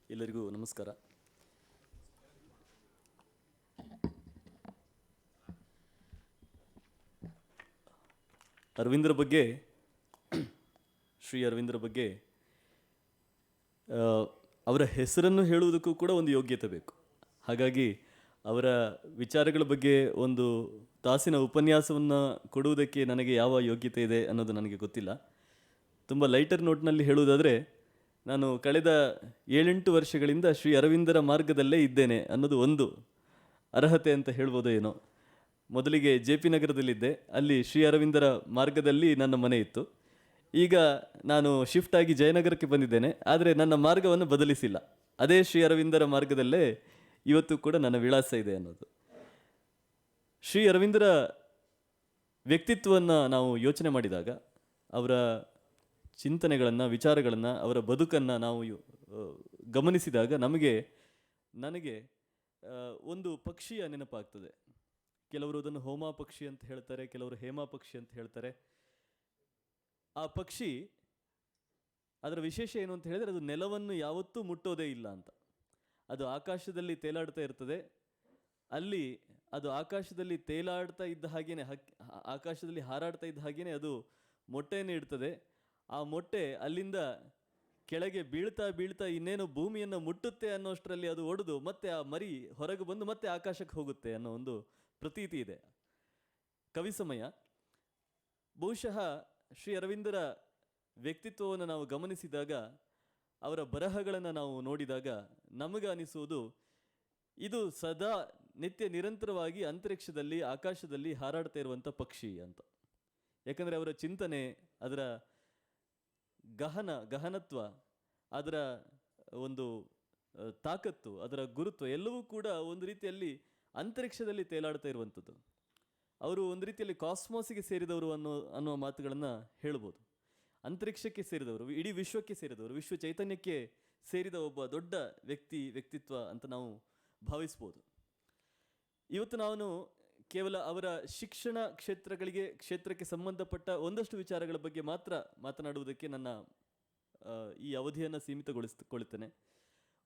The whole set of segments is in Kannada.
ಎಲ್ಲರಿಗೂ ನಮಸ್ಕಾರ. ಅರವಿಂದ್ರ ಬಗ್ಗೆ, ಶ್ರೀ ಅರವಿಂದ್ರ ಬಗ್ಗೆ ಅವರ ಹೆಸರನ್ನು ಹೇಳುವುದಕ್ಕೂ ಕೂಡ ಒಂದು ಯೋಗ್ಯತೆ ಬೇಕು. ಹಾಗಾಗಿ ಅವರ ವಿಚಾರಗಳ ಬಗ್ಗೆ ಒಂದು ತಾಸಿನ ಉಪನ್ಯಾಸವನ್ನು ಕೊಡುವುದಕ್ಕೆ ನನಗೆ ಯಾವ ಯೋಗ್ಯತೆ ಇದೆ ಅನ್ನೋದು ನನಗೆ ಗೊತ್ತಿಲ್ಲ. ತುಂಬ ಲೈಟರ್ ನೋಟ್ನಲ್ಲಿ ಹೇಳುವುದಾದರೆ, ನಾನು ಕಳೆದ 7-8 ವರ್ಷಗಳಿಂದ ಶ್ರೀ ಅರವಿಂದರ ಮಾರ್ಗದಲ್ಲೇ ಇದ್ದೇನೆ ಅನ್ನೋದು ಒಂದು ಅರ್ಹತೆ ಅಂತ ಹೇಳ್ಬೋದು ಏನೋ. ಮೊದಲಿಗೆ JP ನಗರದಲ್ಲಿದ್ದೆ, ಅಲ್ಲಿ ಶ್ರೀ ಅರವಿಂದರ ಮಾರ್ಗದಲ್ಲಿ ನನ್ನ ಮನೆ ಇತ್ತು. ಈಗ ನಾನು ಶಿಫ್ಟ್ ಆಗಿ ಜಯನಗರಕ್ಕೆ ಬಂದಿದ್ದೇನೆ, ಆದರೆ ನನ್ನ ಮಾರ್ಗವನ್ನು ಬದಲಿಸಿಲ್ಲ. ಅದೇ ಶ್ರೀ ಅರವಿಂದರ ಮಾರ್ಗದಲ್ಲೇ ಇವತ್ತು ಕೂಡ ನನ್ನ ವಿಳಾಸ ಇದೆ ಅನ್ನೋದು. ಶ್ರೀ ಅರವಿಂದರ ವ್ಯಕ್ತಿತ್ವವನ್ನು ನಾವು ಯೋಚನೆ ಮಾಡಿದಾಗ, ಅವರ ಚಿಂತನೆಗಳನ್ನು, ವಿಚಾರಗಳನ್ನು, ಅವರ ಬದುಕನ್ನು ನಾವು ಗಮನಿಸಿದಾಗ ನನಗೆ ಒಂದು ಪಕ್ಷಿಯ ನೆನಪಾಗ್ತದೆ. ಕೆಲವರು ಅದನ್ನು ಹೋಮ ಪಕ್ಷಿ ಅಂತ ಹೇಳ್ತಾರೆ, ಕೆಲವರು ಹೇಮ ಪಕ್ಷಿ ಅಂತ ಹೇಳ್ತಾರೆ. ಆ ಪಕ್ಷಿ, ಅದರ ವಿಶೇಷ ಏನು ಅಂತ ಹೇಳಿದರೆ, ಅದು ನೆಲವನ್ನು ಯಾವತ್ತೂ ಮುಟ್ಟೋದೇ ಇಲ್ಲ ಅಂತ. ಅದು ಆಕಾಶದಲ್ಲಿ ತೇಲಾಡ್ತಾ ಇರ್ತದೆ. ಅಲ್ಲಿ ಅದು ಆಕಾಶದಲ್ಲಿ ತೇಲಾಡ್ತಾ ಇದ್ದ ಹಾಗೇನೆ, ಆಕಾಶದಲ್ಲಿ ಹಾರಾಡ್ತಾ ಇದ್ದ ಹಾಗೇನೆ ಅದು ಮೊಟ್ಟೆಯನ್ನು ಇಡ್ತದೆ. ಆ ಮೊಟ್ಟೆ ಅಲ್ಲಿಂದ ಕೆಳಗೆ ಬೀಳ್ತಾ ಇನ್ನೇನು ಭೂಮಿಯನ್ನು ಮುಟ್ಟುತ್ತೆ ಅನ್ನೋಷ್ಟರಲ್ಲಿ ಅದು ಒಡೆದು ಮತ್ತೆ ಆ ಮರಿ ಹೊರಗೆ ಬಂದು ಮತ್ತೆ ಆಕಾಶಕ್ಕೆ ಹೋಗುತ್ತೆ ಅನ್ನೋ ಒಂದು ಪ್ರತೀತಿ ಇದೆ. ಕವಿಸಮಯ. ಬಹುಶಃ ಶ್ರೀ ಅರವಿಂದರ ವ್ಯಕ್ತಿತ್ವವನ್ನು ನಾವು ಗಮನಿಸಿದಾಗ, ಅವರ ಬರಹಗಳನ್ನು ನಾವು ನೋಡಿದಾಗ ನಮಗೆ ಅನಿಸುವುದು, ಇದು ಸದಾ ನಿತ್ಯ ನಿರಂತರವಾಗಿ ಅಂತರಿಕ್ಷದಲ್ಲಿ, ಆಕಾಶದಲ್ಲಿ ಹಾರಾಡ್ತಾ ಇರುವಂಥ ಪಕ್ಷಿ ಅಂತ. ಯಾಕಂದರೆ ಅವರ ಚಿಂತನೆ, ಅದರ ಗಹನತ್ವ, ಅದರ ಒಂದು ತಾಕತ್ತು, ಅದರ ಗುರುತ್ವ ಎಲ್ಲವೂ ಕೂಡ ಒಂದು ರೀತಿಯಲ್ಲಿ ಅಂತರಿಕ್ಷದಲ್ಲಿ ತೇಲಾಡ್ತಾ ಇರುವಂಥದ್ದು. ಅವರು ಒಂದು ರೀತಿಯಲ್ಲಿ ಕಾಸ್ಮೋಸಿಗೆ ಸೇರಿದವರು ಅನ್ನುವ ಮಾತುಗಳನ್ನು ಹೇಳ್ಬೋದು. ಅಂತರಿಕ್ಷಕ್ಕೆ ಸೇರಿದವರು, ಇಡೀ ವಿಶ್ವಕ್ಕೆ ಸೇರಿದವರು, ವಿಶ್ವ ಚೈತನ್ಯಕ್ಕೆ ಸೇರಿದ ಒಬ್ಬ ದೊಡ್ಡ ವ್ಯಕ್ತಿತ್ವ ಅಂತ ನಾವು ಭಾವಿಸ್ಬೋದು. ಇವತ್ತು ನಾನು ಕೇವಲ ಅವರ ಶಿಕ್ಷಣ ಕ್ಷೇತ್ರಕ್ಕೆ ಸಂಬಂಧಪಟ್ಟ ಒಂದಷ್ಟು ವಿಚಾರಗಳ ಬಗ್ಗೆ ಮಾತ್ರ ಮಾತನಾಡುವುದಕ್ಕೆ ನನ್ನ ಈ ಅವಧಿಯನ್ನು ಸೀಮಿತಗೊಳಿಸಿಕೊಳ್ಳುತ್ತೇನೆ.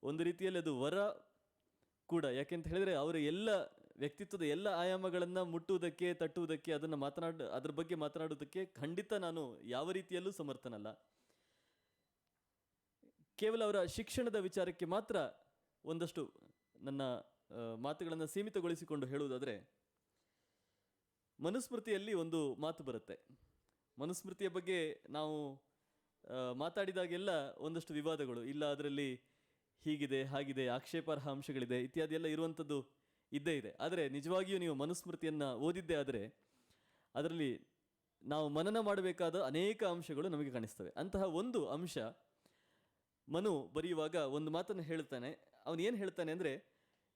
ಒಂದು ರೀತಿಯಲ್ಲಿ ಅದು ವರ ಕೂಡ. ಯಾಕೆಂತ ಹೇಳಿದರೆ, ಅವರ ಎಲ್ಲ ವ್ಯಕ್ತಿತ್ವದ ಎಲ್ಲ ಆಯಾಮಗಳನ್ನು ಮುಟ್ಟುವುದಕ್ಕೆ, ತಟ್ಟುವುದಕ್ಕೆ, ಅದ್ರ ಬಗ್ಗೆ ಮಾತನಾಡುವುದಕ್ಕೆ ಖಂಡಿತ ನಾನು ಯಾವ ರೀತಿಯಲ್ಲೂ ಸಮರ್ಥನಲ್ಲ. ಕೇವಲ ಅವರ ಶಿಕ್ಷಣದ ವಿಚಾರಕ್ಕೆ ಮಾತ್ರ ಒಂದಷ್ಟು ನನ್ನ ಮಾತುಗಳನ್ನು ಸೀಮಿತಗೊಳಿಸಿಕೊಂಡು ಹೇಳುವುದಾದರೆ, ಮನುಸ್ಮೃತಿಯಲ್ಲಿ ಒಂದು ಮಾತು ಬರುತ್ತೆ. ಮನುಸ್ಮೃತಿಯ ಬಗ್ಗೆ ನಾವು ಮಾತಾಡಿದಾಗೆಲ್ಲ ಒಂದಷ್ಟು ವಿವಾದಗಳು, ಇಲ್ಲ ಅದರಲ್ಲಿ ಹೀಗಿದೆ, ಹಾಗಿದೆ, ಆಕ್ಷೇಪಾರ್ಹ ಅಂಶಗಳಿದೆ ಇತ್ಯಾದಿ ಎಲ್ಲ ಇರುವಂಥದ್ದು ಇದ್ದೇ ಇದೆ. ಆದರೆ ನಿಜವಾಗಿಯೂ ನೀವು ಮನುಸ್ಮೃತಿಯನ್ನು ಓದಿದ್ದೇ ಆದರೆ ಅದರಲ್ಲಿ ನಾವು ಮನನ ಮಾಡಬೇಕಾದ ಅನೇಕ ಅಂಶಗಳು ನಮಗೆ ಕಾಣಿಸ್ತವೆ. ಅಂತಹ ಒಂದು ಅಂಶ, ಮನು ಬರೆಯುವಾಗ ಒಂದು ಮಾತನ್ನು ಹೇಳ್ತಾನೆ. ಅವನು ಏನು ಹೇಳ್ತಾನೆ ಅಂದರೆ,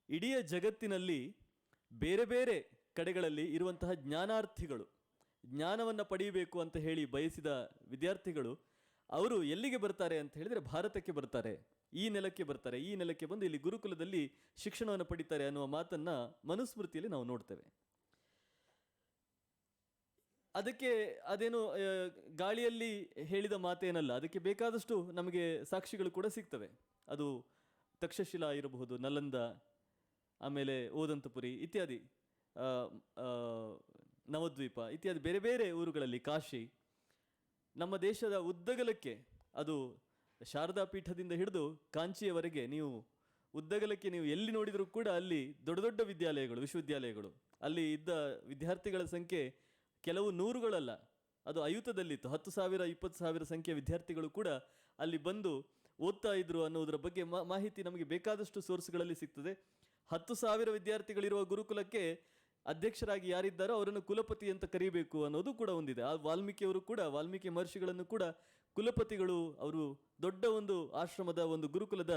ಇಡೀ ಜಗತ್ತಿನಲ್ಲಿ ಬೇರೆ ಬೇರೆ ಕಡೆಗಳಲ್ಲಿ ಇರುವಂತಹ ಜ್ಞಾನಾರ್ಥಿಗಳು, ಜ್ಞಾನವನ್ನು ಪಡೆಯಬೇಕು ಅಂತ ಹೇಳಿ ಬಯಸಿದ ವಿದ್ಯಾರ್ಥಿಗಳು, ಅವರು ಎಲ್ಲಿಗೆ ಬರ್ತಾರೆ ಅಂತ ಹೇಳಿದರೆ ಭಾರತಕ್ಕೆ ಬರ್ತಾರೆ, ಈ ನೆಲಕ್ಕೆ ಬರ್ತಾರೆ, ಈ ನೆಲಕ್ಕೆ ಬಂದು ಇಲ್ಲಿ ಗುರುಕುಲದಲ್ಲಿ ಶಿಕ್ಷಣವನ್ನು ಪಡಿತಾರೆ ಅನ್ನುವ ಮಾತನ್ನು ಮನುಸ್ಮೃತಿಯಲ್ಲಿ ನಾವು ನೋಡ್ತೇವೆ. ಅದಕ್ಕೆ ಅದೇನು ಗಾಳಿಯಲ್ಲಿ ಹೇಳಿದ ಮಾತೇನಲ್ಲ, ಅದಕ್ಕೆ ಬೇಕಾದಷ್ಟು ನಮಗೆ ಸಾಕ್ಷಿಗಳು ಕೂಡ ಸಿಗ್ತವೆ. ಅದು ತಕ್ಷಶಿಲಾ ಇರಬಹುದು, ನಲಂದ, ಆಮೇಲೆ ಓದಂತಪುರಿ ಇತ್ಯಾದಿ, ನವದ್ವೀಪ ಇತ್ಯಾದಿ ಬೇರೆ ಬೇರೆ ಊರುಗಳಲ್ಲಿ, ಕಾಶಿ, ನಮ್ಮ ದೇಶದ ಉದ್ದಗಲಕ್ಕೆ, ಅದು ಶಾರದಾ ಪೀಠದಿಂದ ಹಿಡಿದು ಕಾಂಚಿಯವರೆಗೆ ನೀವು ಉದ್ದಗಲಕ್ಕೆ ನೀವು ಎಲ್ಲಿ ನೋಡಿದರೂ ಕೂಡ ಅಲ್ಲಿ ದೊಡ್ಡ ದೊಡ್ಡ ವಿಶ್ವವಿದ್ಯಾಲಯಗಳು, ಅಲ್ಲಿ ಇದ್ದ ವಿದ್ಯಾರ್ಥಿಗಳ ಸಂಖ್ಯೆ ಕೆಲವು ನೂರುಗಳಲ್ಲ, ಅದು ಅಯುತದಲ್ಲಿತ್ತು. 10,000 20,000 ಸಂಖ್ಯೆಯ ವಿದ್ಯಾರ್ಥಿಗಳು ಕೂಡ ಅಲ್ಲಿ ಬಂದು ಓದ್ತಾ ಇದ್ರು ಅನ್ನೋದರ ಬಗ್ಗೆ ಮಾಹಿತಿ ನಮಗೆ ಬೇಕಾದಷ್ಟು ಸೋರ್ಸ್ಗಳಲ್ಲಿ ಸಿಗ್ತದೆ. 10,000 ವಿದ್ಯಾರ್ಥಿಗಳಿರುವ ಗುರುಕುಲಕ್ಕೆ ಅಧ್ಯಕ್ಷರಾಗಿ ಯಾರಿದ್ದಾರೋ ಅವರನ್ನು ಕುಲಪತಿ ಅಂತ ಕರೀಬೇಕು ಅನ್ನೋದು ಕೂಡ ಒಂದಿದೆ. ಆ ವಾಲ್ಮೀಕಿ ಮಹರ್ಷಿಗಳನ್ನು ಕೂಡ ಕುಲಪತಿಗಳು, ಅವರು ದೊಡ್ಡ ಒಂದು ಆಶ್ರಮದ, ಒಂದು ಗುರುಕುಲದ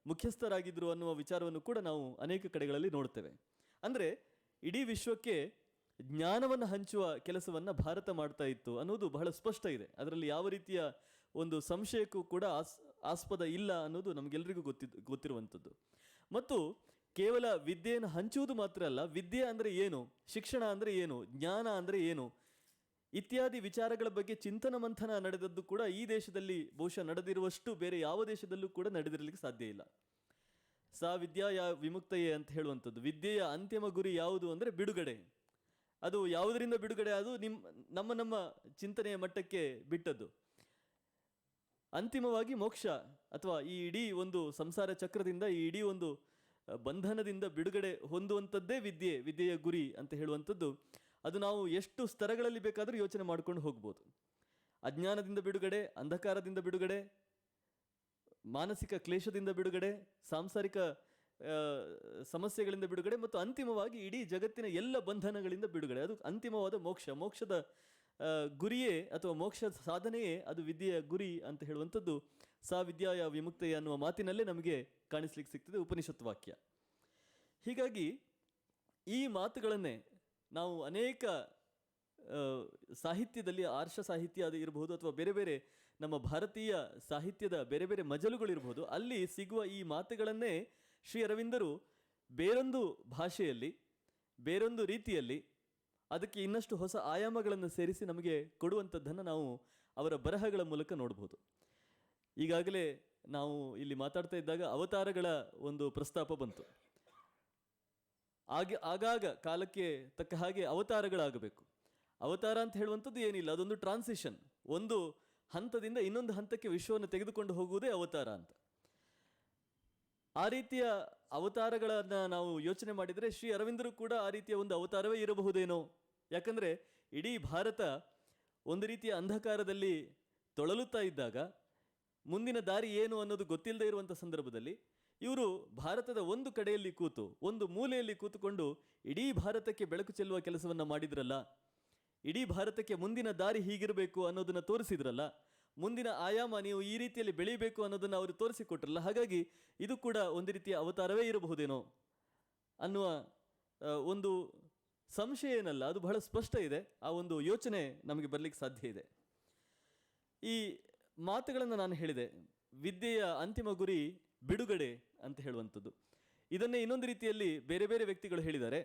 ಮುಖ್ಯಸ್ಥರಾಗಿದ್ದರು ಅನ್ನುವ ವಿಚಾರವನ್ನು ಕೂಡ ನಾವು ಅನೇಕ ಕಡೆಗಳಲ್ಲಿ ನೋಡ್ತೇವೆ. ಅಂದರೆ ಇಡೀ ವಿಶ್ವಕ್ಕೆ ಜ್ಞಾನವನ್ನು ಹಂಚುವ ಕೆಲಸವನ್ನು ಭಾರತ ಮಾಡ್ತಾ ಇತ್ತು ಅನ್ನೋದು ಬಹಳ ಸ್ಪಷ್ಟ ಇದೆ. ಅದರಲ್ಲಿ ಯಾವ ರೀತಿಯ ಒಂದು ಸಂಶಯಕ್ಕೂ ಕೂಡ ಆಸ್ಪದ ಇಲ್ಲ ಅನ್ನೋದು ನಮಗೆಲ್ಲರಿಗೂ ಗೊತ್ತಿರುವಂಥದ್ದು. ಮತ್ತು ಕೇವಲ ವಿದ್ಯೆಯನ್ನು ಹಂಚುವುದು ಮಾತ್ರ ಅಲ್ಲ, ವಿದ್ಯೆ ಅಂದರೆ ಏನು, ಶಿಕ್ಷಣ ಅಂದರೆ ಏನು, ಜ್ಞಾನ ಅಂದರೆ ಏನು, ಇತ್ಯಾದಿ ವಿಚಾರಗಳ ಬಗ್ಗೆ ಚಿಂತನ ಮಂಥನ ನಡೆದದ್ದು ಕೂಡ ಈ ದೇಶದಲ್ಲಿ ಬಹುಶಃ ನಡೆದಿರುವಷ್ಟು ಬೇರೆ ಯಾವ ದೇಶದಲ್ಲೂ ಕೂಡ ನಡೆದಿರಲಿಕ್ಕೆ ಸಾಧ್ಯ ಇಲ್ಲ. ಸಾ ವಿದ್ಯಾಯ ವಿಮುಕ್ತಯೇ ಅಂತ ಹೇಳುವಂಥದ್ದು. ವಿದ್ಯೆಯ ಅಂತಿಮ ಗುರಿ ಯಾವುದು ಅಂದರೆ ಬಿಡುಗಡೆ. ಅದು ಯಾವುದರಿಂದ ಬಿಡುಗಡೆ, ಅದು ನಮ್ಮ ಚಿಂತನೆಯ ಮಟ್ಟಕ್ಕೆ ಬಿಟ್ಟದ್ದು. ಅಂತಿಮವಾಗಿ ಮೋಕ್ಷ ಅಥವಾ ಈ ಇಡೀ ಒಂದು ಸಂಸಾರ ಚಕ್ರದಿಂದ, ಈ ಇಡೀ ಒಂದು ಬಂಧನದಿಂದ ಬಿಡುಗಡೆ ಹೊಂದುವಂಥದ್ದೇ ವಿದ್ಯೆಯ ಗುರಿ ಅಂತ ಹೇಳುವಂಥದ್ದು. ಅದು ನಾವು ಎಷ್ಟು ಸ್ತರಗಳಲ್ಲಿ ಬೇಕಾದರೂ ಯೋಚನೆ ಮಾಡ್ಕೊಂಡು ಹೋಗ್ಬೋದು. ಅಜ್ಞಾನದಿಂದ ಬಿಡುಗಡೆ, ಅಂಧಕಾರದಿಂದ ಬಿಡುಗಡೆ, ಮಾನಸಿಕ ಕ್ಲೇಶದಿಂದ ಬಿಡುಗಡೆ, ಸಾಂಸಾರಿಕ ಸಮಸ್ಯೆಗಳಿಂದ ಬಿಡುಗಡೆ, ಮತ್ತು ಅಂತಿಮವಾಗಿ ಇಡೀ ಜಗತ್ತಿನ ಎಲ್ಲ ಬಂಧನಗಳಿಂದ ಬಿಡುಗಡೆ. ಅದು ಅಂತಿಮವಾದ ಮೋಕ್ಷದ ಗುರಿಯೇ ಅಥವಾ ಮೋಕ್ಷ ಸಾಧನೆಯೇ ಅದು ವಿದ್ಯೆಯ ಗುರಿ ಅಂತ ಹೇಳುವಂಥದ್ದು ಸಾ ವಿದ್ಯಾಯ ವಿಮುಕ್ತಯ ಅನ್ನುವ ಮಾತಿನಲ್ಲೇ ನಮಗೆ ಕಾಣಿಸ್ಲಿಕ್ಕೆ ಸಿಗ್ತದೆ ಉಪನಿಷತ್ ವಾಕ್ಯ. ಹೀಗಾಗಿ ಈ ಮಾತುಗಳನ್ನೇ ನಾವು ಅನೇಕ ಸಾಹಿತ್ಯದಲ್ಲಿ, ಆರ್ಷ ಸಾಹಿತ್ಯ ಅದು ಇರಬಹುದು ಅಥವಾ ಬೇರೆ ಬೇರೆ ನಮ್ಮ ಭಾರತೀಯ ಸಾಹಿತ್ಯದ ಬೇರೆ ಬೇರೆ ಮಜಲುಗಳಿರ್ಬೋದು, ಅಲ್ಲಿ ಸಿಗುವ ಈ ಮಾತುಗಳನ್ನೇ ಶ್ರೀ ಅರವಿಂದರು ಬೇರೊಂದು ಭಾಷೆಯಲ್ಲಿ, ಬೇರೊಂದು ರೀತಿಯಲ್ಲಿ ಅದಕ್ಕೆ ಇನ್ನಷ್ಟು ಹೊಸ ಆಯಾಮಗಳನ್ನು ಸೇರಿಸಿ ನಮಗೆ ಕೊಡುವಂಥದ್ದನ್ನು ನಾವು ಅವರ ಬರಹಗಳ ಮೂಲಕ ನೋಡ್ಬೋದು. ಈಗಾಗಲೇ ನಾವು ಇಲ್ಲಿ ಮಾತಾಡ್ತಾ ಇದ್ದಾಗ ಅವತಾರಗಳ ಒಂದು ಪ್ರಸ್ತಾಪ ಬಂತು. ಆಗಾಗ ಕಾಲಕ್ಕೆ ತಕ್ಕ ಹಾಗೆ ಅವತಾರಗಳಾಗಬೇಕು. ಅವತಾರ ಅಂತ ಹೇಳುವಂಥದ್ದು ಏನಿಲ್ಲ, ಅದೊಂದು ಟ್ರಾನ್ಸಿಷನ್, ಒಂದು ಹಂತದಿಂದ ಇನ್ನೊಂದು ಹಂತಕ್ಕೆ ವಿಶ್ವವನ್ನು ತೆಗೆದುಕೊಂಡು ಹೋಗುವುದೇ ಅವತಾರ ಅಂತ. ಆ ರೀತಿಯ ಅವತಾರಗಳನ್ನು ನಾವು ಯೋಚನೆ ಮಾಡಿದರೆ ಶ್ರೀ ಅರವಿಂದರು ಕೂಡ ಆ ರೀತಿಯ ಒಂದು ಅವತಾರವೇ ಇರಬಹುದೇನೋ. ಯಾಕಂದರೆ ಇಡೀ ಭಾರತ ಒಂದು ರೀತಿಯ ಅಂಧಕಾರದಲ್ಲಿ ತೊಳಲುತ್ತಾ ಇದ್ದಾಗ, ಮುಂದಿನ ದಾರಿ ಏನು ಅನ್ನೋದು ಗೊತ್ತಿಲ್ಲದೆ ಇರುವಂಥ ಸಂದರ್ಭದಲ್ಲಿ ಇವರು ಭಾರತದ ಒಂದು ಕಡೆಯಲ್ಲಿ ಕೂತು, ಒಂದು ಮೂಲೆಯಲ್ಲಿ ಕೂತುಕೊಂಡು ಇಡೀ ಭಾರತಕ್ಕೆ ಬೆಳಕು ಚೆಲ್ಲುವ ಕೆಲಸವನ್ನು ಮಾಡಿದ್ರಲ್ಲ, ಇಡೀ ಭಾರತಕ್ಕೆ ಮುಂದಿನ ದಾರಿ ಹೀಗಿರಬೇಕು ಅನ್ನೋದನ್ನು ತೋರಿಸಿದ್ರಲ್ಲ, ಮುಂದಿನ ಆಯಾಮ ನೀವು ಈ ರೀತಿಯಲ್ಲಿ ಬೆಳೀಬೇಕು ಅನ್ನೋದನ್ನು ಅವರು ತೋರಿಸಿಕೊಟ್ರಲ್ಲ. ಹಾಗಾಗಿ ಇದು ಕೂಡ ಒಂದು ರೀತಿಯ ಅವತಾರವೇ ಇರಬಹುದೇನೋ ಅನ್ನುವ ಒಂದು ಸಂಶಯ ಏನಲ್ಲ, ಅದು ಬಹಳ ಸ್ಪಷ್ಟ ಇದೆ. ಆ ಒಂದು ಯೋಚನೆ ನಮಗೆ ಬರಲಿಕ್ಕೆ ಸಾಧ್ಯ ಇದೆ. ಈ ಮಾತುಗಳನ್ನು ನಾನು ಹೇಳಿದೆ, ವಿದ್ಯೆಯ ಅಂತಿಮ ಗುರಿ ಬಿಡುಗಡೆ ಅಂತ ಹೇಳುವಂಥದ್ದು. ಇದನ್ನೇ ಇನ್ನೊಂದು ರೀತಿಯಲ್ಲಿ ಬೇರೆ ಬೇರೆ ವ್ಯಕ್ತಿಗಳು ಹೇಳಿದ್ದಾರೆ.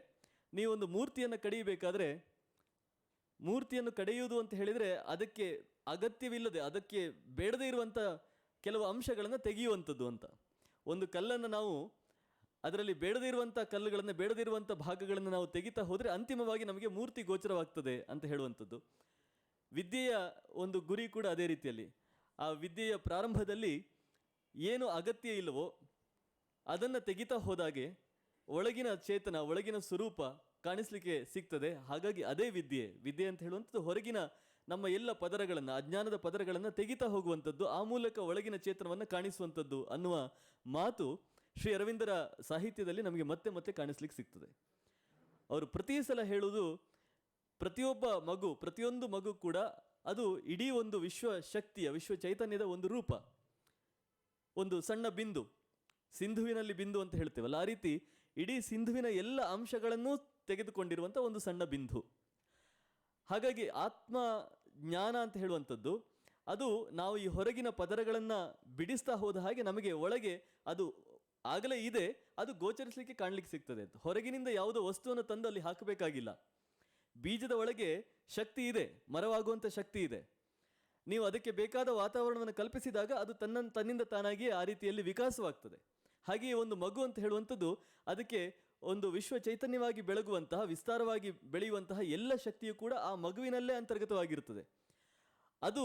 ನೀವೊಂದು ಮೂರ್ತಿಯನ್ನು ಕಡಿಯಬೇಕಾದ್ರೆ, ಮೂರ್ತಿಯನ್ನು ಕಡಿಯುವುದು ಅಂತ ಹೇಳಿದರೆ ಅದಕ್ಕೆ ಅಗತ್ಯವಿಲ್ಲದೆ, ಅದಕ್ಕೆ ಬೇಡದೇ ಇರುವಂಥ ಕೆಲವು ಅಂಶಗಳನ್ನು ತೆಗೆಯುವಂಥದ್ದು ಅಂತ. ಒಂದು ಕಲ್ಲನ್ನು ನಾವು ಅದರಲ್ಲಿ ಬೇಡದೇ ಇರುವಂಥ ಕಲ್ಲುಗಳನ್ನು, ಬೇಡದೇ ಇರುವಂಥ ಭಾಗಗಳನ್ನು ನಾವು ತೆಗಿತಾ ಹೋದರೆ ಅಂತಿಮವಾಗಿ ನಮಗೆ ಮೂರ್ತಿ ಗೋಚರವಾಗ್ತದೆ ಅಂತ ಹೇಳುವಂಥದ್ದು. ವಿದ್ಯೆಯ ಒಂದು ಗುರಿ ಕೂಡ ಅದೇ ರೀತಿಯಲ್ಲಿ. ಆ ವಿದ್ಯೆಯ ಪ್ರಾರಂಭದಲ್ಲಿ ಏನು ಅಗತ್ಯ ಇಲ್ಲವೋ ಅದನ್ನು ತೆಗಿತಾ ಹೋದಾಗೆ ಒಳಗಿನ ಚೇತನ, ಒಳಗಿನ ಸ್ವರೂಪ ಕಾಣಿಸ್ಲಿಕ್ಕೆ ಸಿಗ್ತದೆ. ಹಾಗಾಗಿ ಅದೇ ವಿದ್ಯೆ ಅಂತ ಹೇಳುವಂಥದ್ದು ಹೊರಗಿನ ನಮ್ಮ ಎಲ್ಲ ಪದರಗಳನ್ನು, ಅಜ್ಞಾನದ ಪದರಗಳನ್ನು ತೆಗಿತಾ ಹೋಗುವಂಥದ್ದು, ಆ ಮೂಲಕ ಒಳಗಿನ ಚೇತನವನ್ನು ಕಾಣಿಸುವಂಥದ್ದು ಅನ್ನುವ ಮಾತು ಶ್ರೀ ಅರವಿಂದರ ಸಾಹಿತ್ಯದಲ್ಲಿ ನಮಗೆ ಮತ್ತೆ ಮತ್ತೆ ಕಾಣಿಸ್ಲಿಕ್ಕೆ ಸಿಗ್ತದೆ. ಅವರು ಪ್ರತಿ ಸಲ ಹೇಳುವುದು, ಪ್ರತಿಯೊಂದು ಮಗು ಕೂಡ ಅದು ಇಡೀ ಒಂದು ವಿಶ್ವ ಶಕ್ತಿಯ, ವಿಶ್ವ ಚೈತನ್ಯದ ಒಂದು ರೂಪ, ಒಂದು ಸಣ್ಣ ಬಿಂದು, ಸಿಂಧುವಿನಲ್ಲಿ ಬಿಂದು ಅಂತ ಹೇಳ್ತೇವಲ್ಲ, ಆ ರೀತಿ ಇಡೀ ಸಿಂಧುವಿನ ಎಲ್ಲ ಅಂಶಗಳನ್ನೂ ತೆಗೆದುಕೊಂಡಿರುವಂಥ ಒಂದು ಸಣ್ಣ ಬಿಂದು. ಹಾಗಾಗಿ ಆತ್ಮ ಜ್ಞಾನ ಅಂತ ಹೇಳುವಂಥದ್ದು ಅದು ನಾವು ಈ ಹೊರಗಿನ ಪದರಗಳನ್ನು ಬಿಡಿಸ್ತಾ ಹೋದ ಹಾಗೆ ನಮಗೆ ಒಳಗೆ ಅದು ಆಗಲೇ ಇದೆ, ಅದು ಗೋಚರಿಸಲಿಕ್ಕೆ ಕಾಣಲಿಕ್ಕೆ ಸಿಗ್ತದೆ ಅಂತ. ಹೊರಗಿನಿಂದ ಯಾವುದೋ ವಸ್ತುವನ್ನು ತಂದು ಅಲ್ಲಿ ಹಾಕಬೇಕಾಗಿಲ್ಲ. ಬೀಜದ ಒಳಗೆ ಶಕ್ತಿ ಇದೆ, ಮರವಾಗುವಂಥ ಶಕ್ತಿ ಇದೆ. ನೀವು ಅದಕ್ಕೆ ಬೇಕಾದ ವಾತಾವರಣವನ್ನು ಕಲ್ಪಿಸಿದಾಗ ಅದು ತನ್ನಿಂದ ತಾನಾಗಿಯೇ ಆ ರೀತಿಯಲ್ಲಿ ವಿಕಾಸವಾಗ್ತದೆ. ಹಾಗೆಯೇ ಒಂದು ಮಗು ಅಂತ ಹೇಳುವಂಥದ್ದು ಅದಕ್ಕೆ ಒಂದು ವಿಶ್ವ ಚೈತನ್ಯವಾಗಿ ಬೆಳಗುವಂತಹ, ವಿಸ್ತಾರವಾಗಿ ಬೆಳೆಯುವಂತಹ ಎಲ್ಲ ಶಕ್ತಿಯು ಕೂಡ ಆ ಮಗುವಿನಲ್ಲೇ ಅಂತರ್ಗತವಾಗಿರುತ್ತದೆ. ಅದು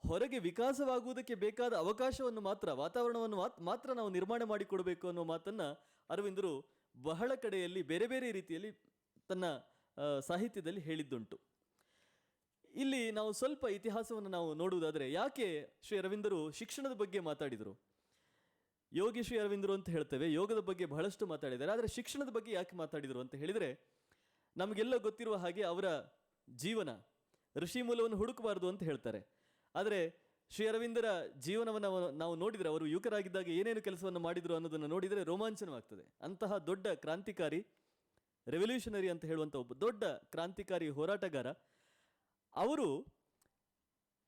ಹೊರಗೆ ವಿಕಾಸವಾಗುವುದಕ್ಕೆ ಬೇಕಾದ ಅವಕಾಶವನ್ನು ಮಾತ್ರ, ವಾತಾವರಣವನ್ನು ಮಾತ್ರ ನಾವು ನಿರ್ಮಾಣ ಮಾಡಿಕೊಡಬೇಕು ಅನ್ನೋ ಮಾತನ್ನು ಅರವಿಂದರು ಬಹಳ ಕಡೆಯಲ್ಲಿ ಬೇರೆ ಬೇರೆ ರೀತಿಯಲ್ಲಿ ತನ್ನ ಸಾಹಿತ್ಯದಲ್ಲಿ ಹೇಳಿದ್ದುಂಟು. ಇಲ್ಲಿ ನಾವು ಸ್ವಲ್ಪ ಇತಿಹಾಸವನ್ನು ನಾವು ನೋಡುವುದಾದರೆ, ಯಾಕೆ ಶ್ರೀ ಅರವಿಂದರು ಶಿಕ್ಷಣದ ಬಗ್ಗೆ ಮಾತಾಡಿದರು? ಯೋಗಿ ಶ್ರೀ ಅರವಿಂದರು ಅಂತ ಹೇಳ್ತೇವೆ, ಯೋಗದ ಬಗ್ಗೆ ಬಹಳಷ್ಟು ಮಾತಾಡಿದ್ದಾರೆ. ಆದರೆ ಶಿಕ್ಷಣದ ಬಗ್ಗೆ ಯಾಕೆ ಮಾತಾಡಿದರು ಅಂತ ಹೇಳಿದರೆ, ನಮಗೆಲ್ಲ ಗೊತ್ತಿರುವ ಹಾಗೆ ಅವರ ಜೀವನ ಋಷಿ ಮೂಲವನ್ನು ಹುಡುಕಬಾರದು ಅಂತ ಹೇಳ್ತಾರೆ. ಆದರೆ ಶ್ರೀ ಅರವಿಂದರ ಜೀವನವನ್ನು ನಾವು ನೋಡಿದರೆ, ಅವರು ಯುವಕರಾಗಿದ್ದಾಗ ಏನೇನು ಕೆಲಸವನ್ನು ಮಾಡಿದರು ಅನ್ನೋದನ್ನು ನೋಡಿದರೆ ರೋಮಾಂಚನವಾಗ್ತದೆ. ಅಂತಹ ದೊಡ್ಡ ಕ್ರಾಂತಿಕಾರಿ, ರೆವಲ್ಯೂಷನರಿ ಅಂತ ಹೇಳುವಂಥ ಒಬ್ಬ ದೊಡ್ಡ ಕ್ರಾಂತಿಕಾರಿ ಹೋರಾಟಗಾರ. ಅವರು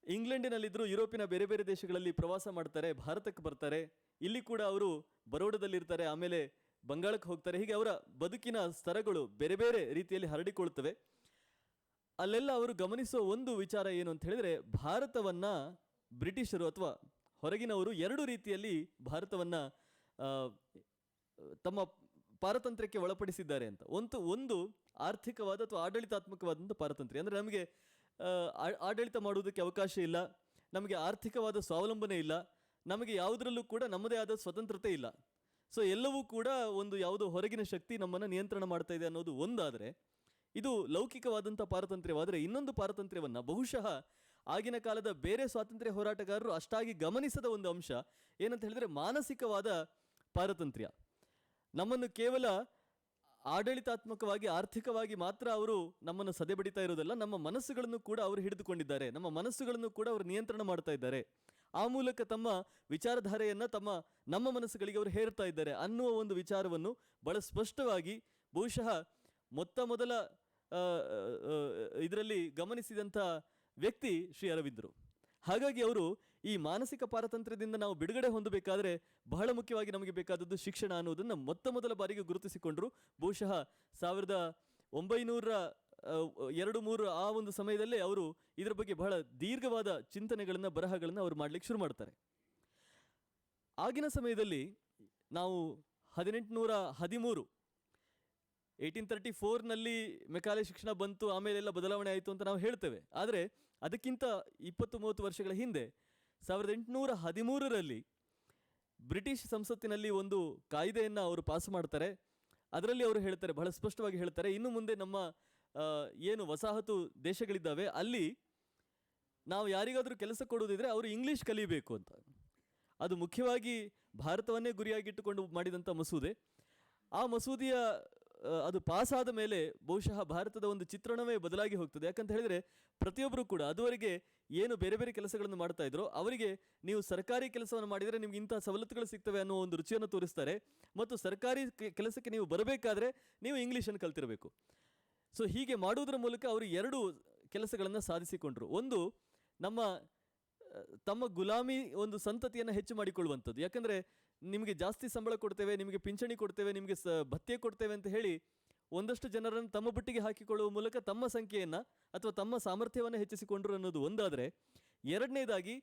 ಇಂಗ್ಲೆಂಡಿನಲ್ಲಿದ್ದರು, ಯುರೋಪಿನ ಬೇರೆ ಬೇರೆ ದೇಶಗಳಲ್ಲಿ ಪ್ರವಾಸ ಮಾಡ್ತಾರೆ, ಭಾರತಕ್ಕೆ ಬರ್ತಾರೆ. ಇಲ್ಲಿ ಕೂಡ ಅವರು ಬರೋಡದಲ್ಲಿರ್ತಾರೆ, ಆಮೇಲೆ ಬಂಗಾಳಕ್ಕೆ ಹೋಗ್ತಾರೆ. ಹೀಗೆ ಅವರ ಬದುಕಿನ ಸ್ತರಗಳು ಬೇರೆ ಬೇರೆ ರೀತಿಯಲ್ಲಿ ಹರಡಿಕೊಳ್ಳುತ್ತವೆ. ಅಲ್ಲೆಲ್ಲ ಅವರು ಗಮನಿಸುವ ಒಂದು ವಿಚಾರ ಏನು ಅಂತ ಹೇಳಿದರೆ, ಭಾರತವನ್ನು ಬ್ರಿಟಿಷರು ಅಥವಾ ಹೊರಗಿನವರು ಎರಡು ರೀತಿಯಲ್ಲಿ ಭಾರತವನ್ನು ತಮ್ಮ ಪಾರತಂತ್ರ್ಯಕ್ಕೆ ಒಳಪಡಿಸಿದ್ದಾರೆ ಅಂತ. ಒಂದು ಆರ್ಥಿಕವಾದ ಅಥವಾ ಆಡಳಿತಾತ್ಮಕವಾದಂಥ ಪಾರತಂತ್ರ್ಯ. ಅಂದರೆ ನಮಗೆ ಆಡಳಿತ ಮಾಡುವುದಕ್ಕೆ ಅವಕಾಶ ಇಲ್ಲ, ನಮಗೆ ಆರ್ಥಿಕವಾದ ಸ್ವಾವಲಂಬನೆ ಇಲ್ಲ, ನಮಗೆ ಯಾವುದರಲ್ಲೂ ಕೂಡ ನಮ್ಮದೇ ಆದ ಸ್ವತಂತ್ರತೆ ಇಲ್ಲ. ಸೊ ಎಲ್ಲವೂ ಕೂಡ ಒಂದು ಯಾವುದೋ ಹೊರಗಿನ ಶಕ್ತಿ ನಮ್ಮನ್ನು ನಿಯಂತ್ರಣ ಮಾಡ್ತಾ ಇದೆ ಅನ್ನೋದು ಒಂದಾದರೆ, ಇದು ಲೌಕಿಕವಾದಂಥ ಪಾರತಂತ್ರ್ಯವಾದರೆ, ಇನ್ನೊಂದು ಪಾರತಂತ್ರ್ಯವನ್ನು ಬಹುಶಃ ಆಗಿನ ಕಾಲದ ಬೇರೆ ಸ್ವಾತಂತ್ರ್ಯ ಹೋರಾಟಗಾರರು ಅಷ್ಟಾಗಿ ಗಮನಿಸದ ಒಂದು ಅಂಶ ಏನಂತ ಹೇಳಿದರೆ ಮಾನಸಿಕವಾದ ಪಾರತಂತ್ರ್ಯ. ನಮ್ಮನ್ನು ಕೇವಲ ಆಡಳಿತಾತ್ಮಕವಾಗಿ ಆರ್ಥಿಕವಾಗಿ ಮಾತ್ರ ಅವರು ನಮ್ಮನ್ನು ಸದೆಬಡಿತಾ ಇರೋದಲ್ಲ, ನಮ್ಮ ಮನಸ್ಸುಗಳನ್ನು ಕೂಡ ಅವರು ಹಿಡಿದುಕೊಂಡಿದ್ದಾರೆ, ನಮ್ಮ ಮನಸ್ಸುಗಳನ್ನು ಕೂಡ ಅವರು ನಿಯಂತ್ರಣ ಮಾಡ್ತಾ ಇದ್ದಾರೆ. ಆ ಮೂಲಕ ತಮ್ಮ ವಿಚಾರಧಾರೆಯನ್ನು ನಮ್ಮ ಮನಸ್ಸುಗಳಿಗೆ ಅವರು ಹೇರ್ತಾ ಇದ್ದಾರೆ ಅನ್ನುವ ಒಂದು ವಿಚಾರವನ್ನು ಬಹಳ ಸ್ಪಷ್ಟವಾಗಿ ಬಹುಶಃ ಮೊದಲ ಇದರಲ್ಲಿ ಗಮನಿಸಿದಂಥ ವ್ಯಕ್ತಿ ಶ್ರೀ ಅರವಿಂದರು. ಹಾಗಾಗಿ ಅವರು ಈ ಮಾನಸಿಕ ಪಾರತಂತ್ರ್ಯದಿಂದ ನಾವು ಬಿಡುಗಡೆ ಹೊಂದಬೇಕಾದ್ರೆ ಬಹಳ ಮುಖ್ಯವಾಗಿ ನಮಗೆ ಬೇಕಾದದ್ದು ಶಿಕ್ಷಣ ಅನ್ನೋದನ್ನು ಮೊದಲ ಬಾರಿಗೆ ಗುರುತಿಸಿಕೊಂಡರು. ಬಹುಶಃ 1902-3 ಆ ಒಂದು ಸಮಯದಲ್ಲೇ ಅವರು ಇದರ ಬಗ್ಗೆ ಬಹಳ ದೀರ್ಘವಾದ ಚಿಂತನೆಗಳನ್ನು ಬರಹಗಳನ್ನು ಅವರು ಮಾಡಲಿಕ್ಕೆ ಶುರು ಮಾಡ್ತಾರೆ. ಆಗಿನ ಸಮಯದಲ್ಲಿ ನಾವು 1834 ಮೆಕಾಲೆ ಶಿಕ್ಷಣ ಬಂತು, ಆಮೇಲೆಲ್ಲ ಬದಲಾವಣೆ ಆಯಿತು ಅಂತ ನಾವು ಹೇಳ್ತೇವೆ. ಆದರೆ ಅದಕ್ಕಿಂತ 20-30 ವರ್ಷಗಳ ಹಿಂದೆ 1813 ಬ್ರಿಟಿಷ್ ಸಂಸತ್ತಿನಲ್ಲಿ ಒಂದು ಕಾಯ್ದೆಯನ್ನು ಅವರು ಪಾಸ್ ಮಾಡ್ತಾರೆ. ಅದರಲ್ಲಿ ಅವರು ಹೇಳ್ತಾರೆ, ಬಹಳ ಸ್ಪಷ್ಟವಾಗಿ ಹೇಳ್ತಾರೆ, ಇನ್ನು ಮುಂದೆ ನಮ್ಮ ಏನು ವಸಾಹತು ದೇಶಗಳಿದ್ದಾವೆ ಅಲ್ಲಿ ನಾವು ಯಾರಿಗಾದರೂ ಕೆಲಸ ಕೊಡುವುದಿದ್ರೆ ಅವರು ಇಂಗ್ಲೀಷ್ ಕಲಿಬೇಕು ಅಂತ. ಅದು ಮುಖ್ಯವಾಗಿ ಭಾರತವನ್ನೇ ಗುರಿಯಾಗಿಟ್ಟುಕೊಂಡು ಮಾಡಿದಂಥ ಮಸೂದೆ. ಆ ಮಸೂದೆಯ ಅದು ಪಾಸ್ ಆದ ಮೇಲೆ ಬಹುಶಃ ಭಾರತದ ಒಂದು ಚಿತ್ರಣವೇ ಬದಲಾಗಿ ಹೋಗ್ತದೆ. ಯಾಕಂತ ಹೇಳಿದರೆ ಪ್ರತಿಯೊಬ್ಬರು ಕೂಡ ಅದುವರೆಗೆ ಏನು ಬೇರೆ ಬೇರೆ ಕೆಲಸಗಳನ್ನು ಮಾಡ್ತಾ ಇದ್ರು ಅವರಿಗೆ ನೀವು ಸರ್ಕಾರಿ ಕೆಲಸವನ್ನು ಮಾಡಿದರೆ ನಿಮ್ಗೆ ಇಂಥ ಸವಲತ್ತುಗಳು ಸಿಗ್ತವೆ ಅನ್ನೋ ಒಂದು ರುಚಿಯನ್ನು ತೋರಿಸ್ತಾರೆ. ಮತ್ತು ಸರ್ಕಾರಿ ಕೆಲಸಕ್ಕೆ ನೀವು ಬರಬೇಕಾದ್ರೆ ನೀವು ಇಂಗ್ಲೀಷನ್ನು ಕಲ್ತಿರಬೇಕು. ಸೊ ಹೀಗೆ ಮಾಡುವುದರ ಮೂಲಕ ಅವರು ಎರಡು ಕೆಲಸಗಳನ್ನು ಸಾಧಿಸಿಕೊಂಡ್ರು. ಒಂದು, ತಮ್ಮ ಗುಲಾಮಿ ಒಂದು ಸಂತತಿಯನ್ನು ಹೆಚ್ಚು ಮಾಡಿಕೊಳ್ಳುವಂಥದ್ದು. ಯಾಕಂದರೆ ನಿಮಗೆ ಜಾಸ್ತಿ ಸಂಬಳ ಕೊಡ್ತೇವೆ, ನಿಮಗೆ ಪಿಂಚಣಿ ಕೊಡ್ತೇವೆ, ನಿಮಗೆ ಭತ್ಯೆ ಕೊಡ್ತೇವೆ ಅಂತ ಹೇಳಿ ಒಂದಷ್ಟು ಜನರನ್ನು ತಮ್ಮ ಬುಟ್ಟಿಗೆ ಹಾಕಿಕೊಳ್ಳುವ ಮೂಲಕ ತಮ್ಮ ಸಂಖ್ಯೆಯನ್ನು ಅಥವಾ ತಮ್ಮ ಸಾಮರ್ಥ್ಯವನ್ನು ಹೆಚ್ಚಿಸಿಕೊಂಡ್ರು ಅನ್ನೋದು ಒಂದಾದರೆ, ಎರಡನೇದಾಗಿ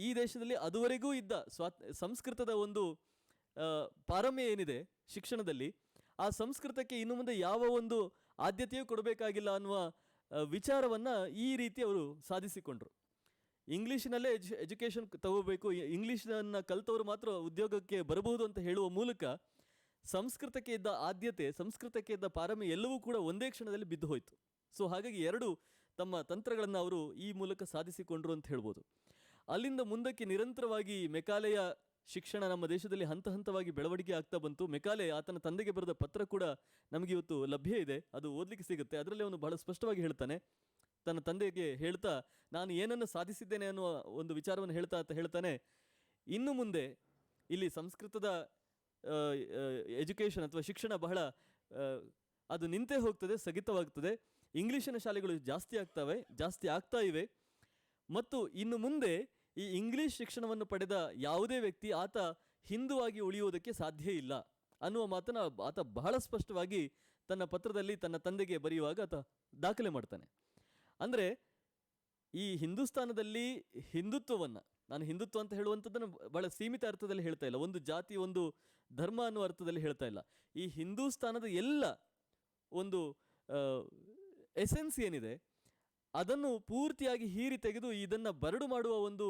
ಈ ದೇಶದಲ್ಲಿ ಅದುವರೆಗೂ ಇದ್ದ ಸಂಸ್ಕೃತದ ಒಂದು ಪಾರಮ್ಯ ಏನಿದೆ ಶಿಕ್ಷಣದಲ್ಲಿ, ಆ ಸಂಸ್ಕೃತಕ್ಕೆ ಇನ್ನು ಮುಂದೆ ಯಾವ ಒಂದು ಆದ್ಯತೆಯೂ ಕೊಡಬೇಕಾಗಿಲ್ಲ ಅನ್ನುವ ವಿಚಾರವನ್ನು ಈ ರೀತಿ ಅವರು ಸಾಧಿಸಿಕೊಂಡ್ರು. ಇಂಗ್ಲೀಷಿನಲ್ಲೇ ಎಜುಕೇಷನ್ ತಗೋಬೇಕು, ಇಂಗ್ಲೀಷನ್ನು ಕಲಿತವರು ಮಾತ್ರ ಉದ್ಯೋಗಕ್ಕೆ ಬರಬಹುದು ಅಂತ ಹೇಳುವ ಮೂಲಕ ಸಂಸ್ಕೃತಕ್ಕೆ ಇದ್ದ ಆದ್ಯತೆ, ಸಂಸ್ಕೃತಕ್ಕೆ ಇದ್ದ ಪಾರಮ್ಯ ಎಲ್ಲವೂ ಕೂಡ ಒಂದೇ ಕ್ಷಣದಲ್ಲಿ ಬಿದ್ದು ಹೋಯಿತು. ಸೊ ಹಾಗಾಗಿ ಎರಡು ತಮ್ಮ ತಂತ್ರಗಳನ್ನು ಅವರು ಈ ಮೂಲಕ ಸಾಧಿಸಿಕೊಂಡ್ರು ಅಂತ ಹೇಳ್ಬೋದು. ಅಲ್ಲಿಂದ ಮುಂದಕ್ಕೆ ನಿರಂತರವಾಗಿ ಮೆಕಾಲೆಯ ಶಿಕ್ಷಣ ನಮ್ಮ ದೇಶದಲ್ಲಿ ಹಂತ ಹಂತವಾಗಿ ಬೆಳವಣಿಗೆ ಆಗ್ತಾ ಬಂತು. ಮೆಕಾಲೆ ಆತನ ತಂದೆಗೆ ಬರೆದ ಪತ್ರ ಕೂಡ ನಮಗೆ ಇವತ್ತು ಲಭ್ಯ ಇದೆ, ಅದು ಓದಲಿಕ್ಕೆ ಸಿಗುತ್ತೆ. ಅದರಲ್ಲಿ ಅವನು ಬಹಳ ಸ್ಪಷ್ಟವಾಗಿ ಹೇಳ್ತಾನೆ, ತನ್ನ ತಂದೆಗೆ ಹೇಳ್ತಾ ನಾನು ಏನನ್ನು ಸಾಧಿಸಿದ್ದೇನೆ ಅನ್ನುವ ಒಂದು ವಿಚಾರವನ್ನು ಹೇಳ್ತಾನೆ, ಇನ್ನು ಮುಂದೆ ಇಲ್ಲಿ ಸಂಸ್ಕೃತದ ಎಜುಕೇಷನ್ ಅಥವಾ ಶಿಕ್ಷಣ ಬಹಳ ಅದು ನಿಂತೇ ಹೋಗ್ತದೆ, ಸ್ಥಗಿತವಾಗ್ತದೆ. ಇಂಗ್ಲೀಷಿನ ಶಾಲೆಗಳು ಜಾಸ್ತಿ ಆಗ್ತಾ ಇವೆ. ಮತ್ತು ಇನ್ನು ಮುಂದೆ ಈ ಇಂಗ್ಲೀಷ್ ಶಿಕ್ಷಣವನ್ನು ಪಡೆದ ಯಾವುದೇ ವ್ಯಕ್ತಿ ಆತ ಹಿಂದುವಾಗಿ ಉಳಿಯುವುದಕ್ಕೆ ಸಾಧ್ಯ ಇಲ್ಲ ಅನ್ನುವ ಮಾತನ್ನು ಆತ ಬಹಳ ಸ್ಪಷ್ಟವಾಗಿ ತನ್ನ ಪತ್ರದಲ್ಲಿ ತನ್ನ ತಂದೆಗೆ ಬರೆಯುವಾಗ ಆತ ದಾಖಲೆ ಮಾಡ್ತಾನೆ. ಅಂದರೆ ಈ ಹಿಂದೂಸ್ತಾನದಲ್ಲಿ ಹಿಂದುತ್ವವನ್ನು, ನಾನು ಹಿಂದುತ್ವ ಅಂತ ಹೇಳುವಂಥದ್ದನ್ನು ಬಹಳ ಸೀಮಿತ ಅರ್ಥದಲ್ಲಿ ಹೇಳ್ತಾ ಇಲ್ಲ, ಒಂದು ಜಾತಿ ಒಂದು ಧರ್ಮ ಅನ್ನುವ ಅರ್ಥದಲ್ಲಿ ಹೇಳ್ತಾ ಇಲ್ಲ. ಈ ಹಿಂದೂಸ್ತಾನದ ಎಲ್ಲ ಒಂದು ಎಸೆನ್ಸ್ ಏನಿದೆ ಅದನ್ನು ಪೂರ್ತಿಯಾಗಿ ಹೀರಿ ತೆಗೆದು ಇದನ್ನು ಬರಡು ಮಾಡುವ ಒಂದು